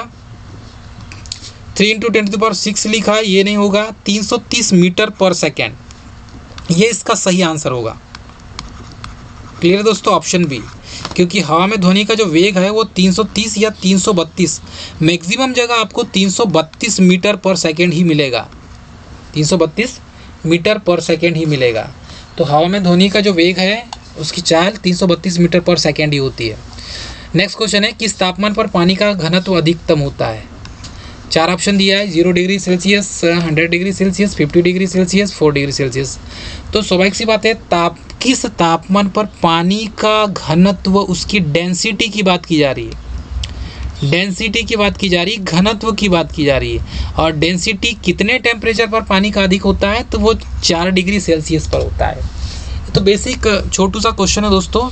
3 × 10⁶ लिखा है, ये नहीं होगा, 330 मीटर पर सेकेंड, ये इसका सही आंसर होगा। क्लियर है दोस्तों, ऑप्शन बी। क्योंकि हवा में ध्वनि का जो वेग है वो 330 या 332, मैक्सिमम जगह आपको 332 मीटर पर सेकेंड ही मिलेगा, 332 मीटर पर सेकेंड ही मिलेगा। तो हवा में ध्वनि का जो वेग है उसकी चाल 332 मीटर पर सेकेंड ही होती है। नेक्स्ट क्वेश्चन है, किस तापमान पर पानी का घनत्व अधिकतम होता है। 4 ऑप्शन दिया है, 0 degree Celsius, 100 degree Celsius, 50 degree Celsius, 4 degree Celsius. तो स्वाभाविक सी बात है, किस तापमान पर पानी का घनत्व, उसकी डेंसिटी की बात की जा रही है, डेंसिटी की बात की जा रही है, घनत्व की बात की जा रही है। और डेंसिटी कितने टेम्परेचर पर पानी का अधिक होता है, तो वो 4 डिग्री सेल्सियस पर होता है। तो बेसिक छोटू सा क्वेश्चन है दोस्तों,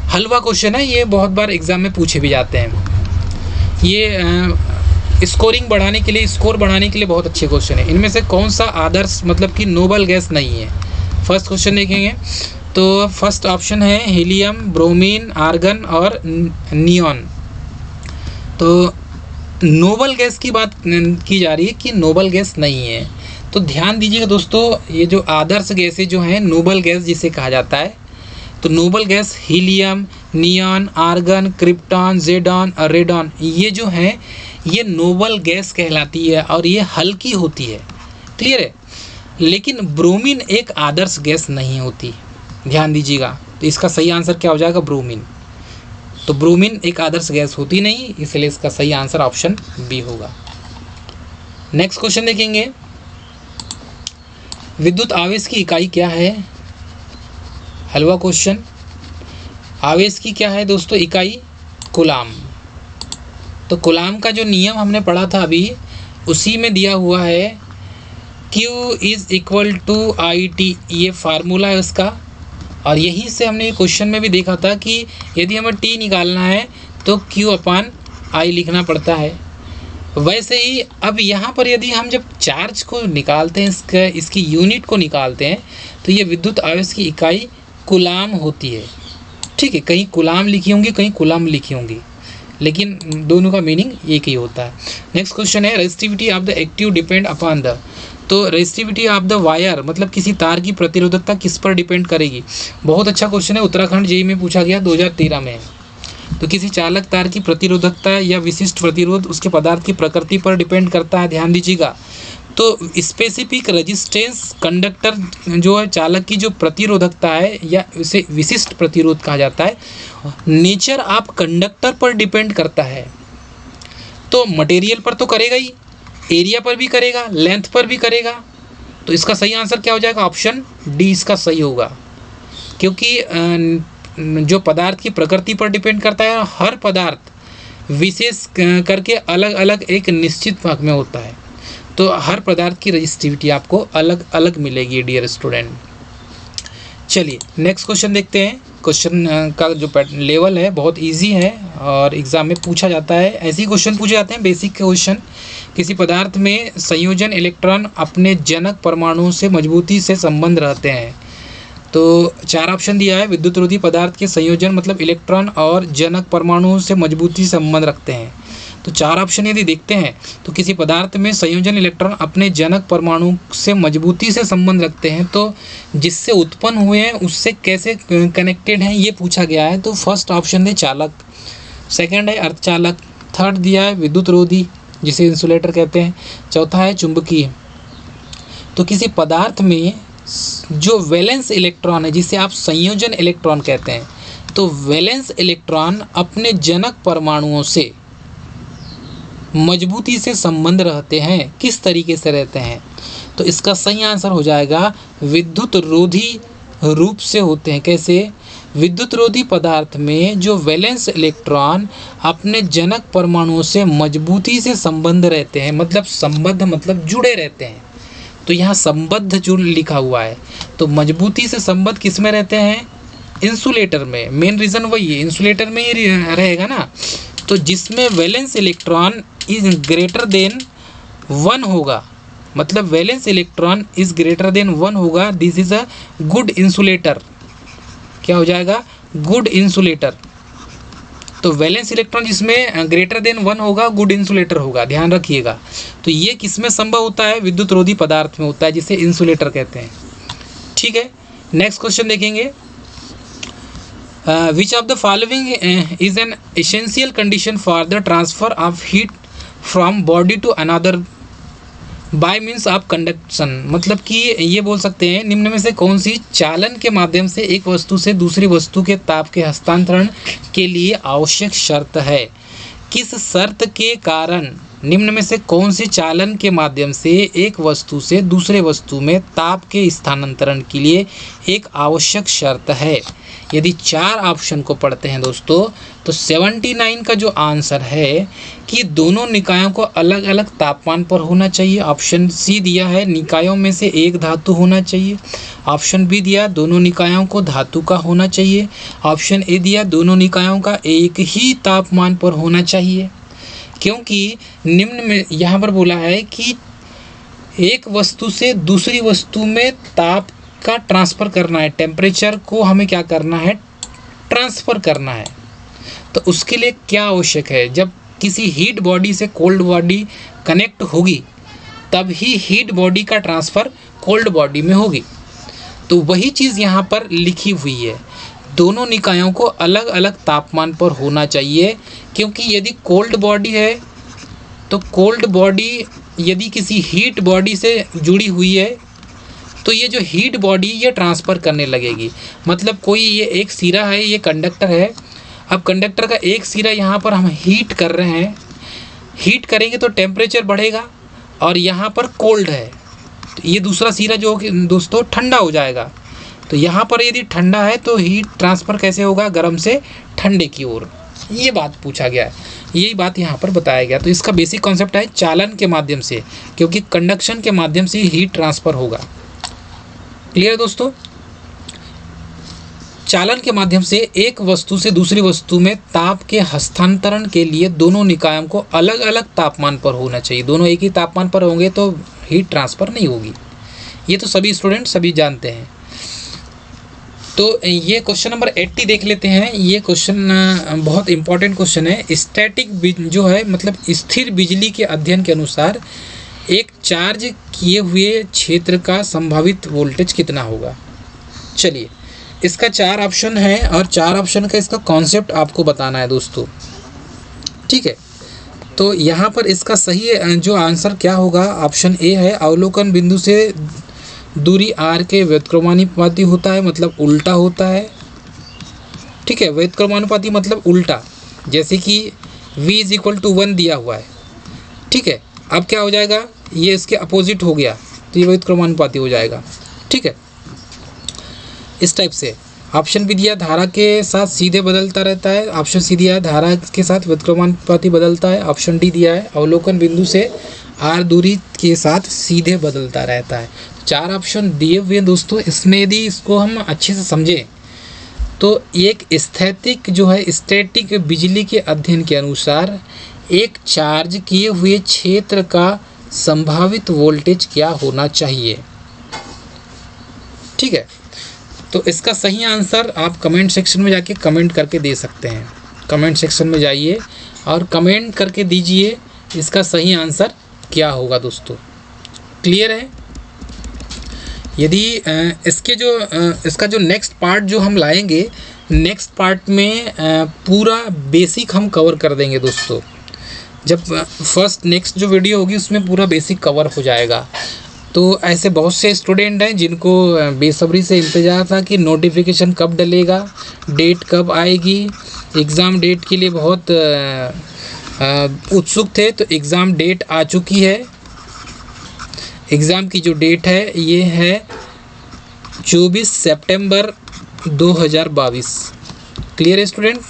हलवा क्वेश्चन है, ये बहुत बार एग्जाम में पूछे भी जाते हैं। ये स्कोरिंग बढ़ाने के लिए, स्कोर बढ़ाने के लिए बहुत अच्छे क्वेश्चन है। इनमें से कौन सा आदर्श मतलब कि नोबल गैस नहीं है। फर्स्ट क्वेश्चन देखेंगे तो फर्स्ट ऑप्शन है हीलियम, ब्रोमीन, आर्गन और नियॉन। तो नोबल गैस की बात की जा रही है कि नोबल गैस नहीं है। तो ध्यान दीजिएगा दोस्तों, ये जो आदर्श गैसें जो हैं, नोबल गैस जिसे कहा जाता है, तो noble gas helium, neon, argon, krypton, ज़ेडॉन और रेडॉन, ये जो है ये नोबल गैस कहलाती है और ये हल्की होती है। क्लियर है। लेकिन ब्रोमीन एक आदर्श गैस नहीं होती, ध्यान दीजिएगा। तो इसका सही आंसर क्या हो जाएगा, ब्रोमीन। तो ब्रोमीन एक आदर्श गैस होती नहीं, इसलिए इसका सही आंसर ऑप्शन बी होगा। नेक्स्ट क्वेश्चन देखेंगे, विद्युत आवेश की इकाई क्या है। हलवा क्वेश्चन। आवेश की क्या है दोस्तों इकाई, कूलाम। तो कूलाम का जो नियम हमने पढ़ा था अभी, उसी में दिया हुआ है Q = IT, ये फार्मूला है उसका। और यहीं से हमने क्वेश्चन में भी देखा था कि यदि हमें T निकालना है तो Q/I लिखना पड़ता है। वैसे ही अब यहाँ पर यदि हम जब चार्ज को निकालते हैं, इसकी यूनिट को निकालते हैं, तो ये विद्युत आवेश की इकाई कूलाम होती है। ठीक है, कहीं कूलाम लिखी होंगी, कहीं कूलाम लिखी होंगी, लेकिन दोनों का मीनिंग एक ही होता है। नेक्स्ट क्वेश्चन है, resistivity of the active depend upon the. तो रेजिस्टिविटी ऑफ द वायर मतलब किसी तार की प्रतिरोधकता किस पर डिपेंड करेगी। बहुत अच्छा क्वेश्चन है, उत्तराखंड जेईई में पूछा गया 2013 में। तो किसी चालक तार की प्रतिरोधकता या विशिष्ट प्रतिरोध उसके पदार्थ की प्रकृति पर डिपेंड करता है, ध्यान दीजिएगा। तो स्पेसिफिक रेजिस्टेंस कंडक्टर जो है, चालक की जो प्रतिरोधकता है या उसे विशिष्ट प्रतिरोध कहा जाता है, नेचर ऑफ कंडक्टर पर डिपेंड करता है। तो मटेरियल पर तो करेगा ही, एरिया पर भी करेगा, लेंथ पर भी करेगा। तो इसका सही आंसर क्या हो जाएगा, ऑप्शन डी इसका सही होगा। क्योंकि जो पदार्थ की प्रकृति पर डिपेंड करता है, हर पदार्थ विशेष करके अलग अलग एक निश्चित भाग में होता है। तो हर पदार्थ की रेजिस्टिविटी आपको अलग अलग मिलेगी डियर स्टूडेंट। चलिए नेक्स्ट क्वेश्चन देखते हैं। क्वेश्चन का जो लेवल है बहुत इजी है और एग्ज़ाम में पूछा जाता है। ऐसे ही क्वेश्चन पूछे जाते हैं, बेसिक क्वेश्चन। किसी पदार्थ में संयोजन इलेक्ट्रॉन अपने जनक परमाणु से मजबूती से संबंध रहते हैं। तो 4 ऑप्शन दिया है। विद्युतरोधी पदार्थ के संयोजन मतलब इलेक्ट्रॉन और जनक परमाणु से मजबूती से संबंध रखते हैं। तो 4 ऑप्शन यदि देखते हैं तो किसी पदार्थ में संयोजन इलेक्ट्रॉन अपने जनक परमाणु से मजबूती से संबंध रखते हैं, तो जिससे उत्पन्न हुए हैं उससे कैसे कनेक्टेड हैं ये पूछा गया है। तो फर्स्ट ऑप्शन है चालक, सेकंड है अर्धचालक, थर्ड दिया है विद्युत रोधी जिसे इंसुलेटर कहते हैं, चौथा है चुंबकीय। तो किसी पदार्थ में जो वैलेंस इलेक्ट्रॉन है जिसे आप संयोजन इलेक्ट्रॉन कहते हैं, तो वैलेंस इलेक्ट्रॉन अपने जनक परमाणुओं से मजबूती से संबंध रहते हैं। किस तरीके से रहते हैं? तो इसका सही आंसर हो जाएगा विद्युत रोधी रूप से होते हैं। कैसे? विद्युत रोधी पदार्थ में जो वैलेंस इलेक्ट्रॉन अपने जनक परमाणुओं से मजबूती से संबंध रहते हैं, मतलब संबद्ध मतलब जुड़े रहते हैं। तो यहाँ संबद्ध जुड़ लिखा हुआ है, तो मजबूती से संबद्ध किस में रहते हैं? इंसुलेटर में। मेन रीज़न वही है, इंसुलेटर में ही रहेगा ना। तो जिसमें valence electron is greater than 1 होगा, मतलब valence electron is greater than 1 होगा, this is a good insulator. क्या हो जाएगा? Good insulator. तो वैलेंस इलेक्ट्रॉन जिसमें ग्रेटर देन 1 होगा गुड इंसुलेटर होगा, ध्यान रखिएगा। तो ये किस में संभव होता है? विद्युत रोधी पदार्थ में होता है जिसे इंसुलेटर कहते हैं। ठीक है, नेक्स्ट क्वेश्चन देखेंगे। Which of the following is an essential condition for the transfer of heat from body to another by means of conduction, मतलब कि ये बोल सकते हैं निम्न में से कौन सी चालन के माध्यम से एक वस्तु से दूसरी वस्तु के ताप के हस्तांतरण के लिए आवश्यक शर्त है। किस शर्त के कारण निम्न में से कौन सी चालन के माध्यम से एक वस्तु से दूसरे वस्तु में ताप के स्थानांतरण के लिए एक आवश्यक शर्त है? यदि 4 ऑप्शन को पढ़ते हैं दोस्तों, तो 79 का जो आंसर है कि दोनों निकायों को अलग अलग तापमान पर होना चाहिए। ऑप्शन सी दिया है निकायों में से एक धातु होना चाहिए। ऑप्शन बी दिया दोनों निकायों को धातु का होना चाहिए। ऑप्शन ए दिया दोनों निकायों का एक ही तापमान पर होना चाहिए। क्योंकि निम्न में यहाँ पर बोला है कि एक वस्तु से दूसरी वस्तु में ताप का ट्रांसफ़र करना है, टेम्परेचर को हमें क्या करना है? ट्रांसफ़र करना है। तो उसके लिए क्या आवश्यक है? जब किसी हीट बॉडी से कोल्ड बॉडी कनेक्ट होगी तब ही हीट बॉडी का ट्रांसफ़र कोल्ड बॉडी में होगी। तो वही चीज़ यहाँ पर लिखी हुई है, दोनों निकायों को अलग अलग तापमान पर होना चाहिए। क्योंकि यदि कोल्ड बॉडी है तो कोल्ड बॉडी यदि किसी हीट बॉडी से जुड़ी हुई है तो ये जो हीट बॉडी ये ट्रांसफ़र करने लगेगी। मतलब कोई ये एक सिरा है, ये कंडक्टर है, अब कंडक्टर का एक सिरा यहाँ पर हम हीट कर रहे हैं, हीट करेंगे तो टेम्परेचर बढ़ेगा और यहाँ पर कोल्ड है, तो ये दूसरा सिरा जो दोस्तों ठंडा हो जाएगा। तो यहाँ पर यदि ठंडा है तो हीट ट्रांसफ़र कैसे होगा? गर्म से ठंडे की ओर। ये बात पूछा गया है, यही बात यहाँ पर बताया गया। तो इसका बेसिक कॉन्सेप्ट है चालन के माध्यम से, क्योंकि कंडक्शन के माध्यम से हीट ट्रांसफ़र होगा। क्लियर दोस्तों? चालन के माध्यम से एक वस्तु से दूसरी वस्तु में ताप के हस्तांतरण के लिए दोनों निकायों को अलग अलग तापमान पर होना चाहिए। दोनों एक ही तापमान पर होंगे तो हीट ट्रांसफ़र नहीं होगी। ये तो सभी स्टूडेंट सभी जानते हैं। तो ये क्वेश्चन नंबर 80 देख लेते हैं। ये क्वेश्चन बहुत इंपॉर्टेंट क्वेश्चन है। स्टैटिक जो है मतलब स्थिर बिजली के अध्ययन के अनुसार एक चार्ज किए हुए क्षेत्र का संभावित वोल्टेज कितना होगा? चलिए, इसका 4 ऑप्शन है और 4 ऑप्शन का इसका कॉन्सेप्ट आपको बताना है दोस्तों। ठीक है, तो यहाँ पर इसका सही जो आंसर क्या होगा? ऑप्शन ए है, अवलोकन बिंदु से दूरी आर के व्युत्क्रमानुपाती होता है, मतलब उल्टा होता है। ठीक है, व्युत्क्रमानुपाती मतलब उल्टा, जैसे कि v = 1 दिया हुआ है। ठीक है, अब क्या हो जाएगा? ये इसके अपोजिट हो गया तो ये व्युत्क्रमानुपाती हो जाएगा। ठीक है, इस टाइप से। ऑप्शन बी दिया धारा के साथ सीधे बदलता रहता है। ऑप्शन सी दिया है धारा के साथ व्युत्क्रमानुपाती बदलता है। ऑप्शन डी दिया है अवलोकन बिंदु से आर दूरी के साथ सीधे बदलता रहता है। 4 ऑप्शन दिए हुए हैं दोस्तों। इसमें यदि इसको हम अच्छे से समझें तो एक स्थैतिक जो है स्टैटिक बिजली के अध्ययन के अनुसार एक चार्ज किए हुए क्षेत्र का संभावित वोल्टेज क्या होना चाहिए? ठीक है, तो इसका सही आंसर आप कमेंट सेक्शन में जाके कमेंट करके दे सकते हैं। कमेंट सेक्शन में जाइए और कमेंट करके दीजिए इसका सही आंसर क्या होगा दोस्तों। क्लियर है? यदि इसका जो नेक्स्ट पार्ट जो हम लाएंगे, नेक्स्ट पार्ट में पूरा बेसिक हम कवर कर देंगे दोस्तों। जब फर्स्ट नेक्स्ट जो वीडियो होगी उसमें पूरा बेसिक कवर हो जाएगा। तो ऐसे बहुत से स्टूडेंट हैं जिनको बेसब्री से इंतज़ार था कि नोटिफिकेशन कब डलेगा, डेट कब आएगी, एग्ज़ाम डेट के लिए बहुत उत्सुक थे। तो एग्ज़ाम डेट आ चुकी है। एग्ज़ाम की जो डेट है ये है 24 सितंबर 2022। क्लियर है स्टूडेंट?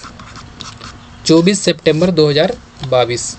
24 सितंबर 2022।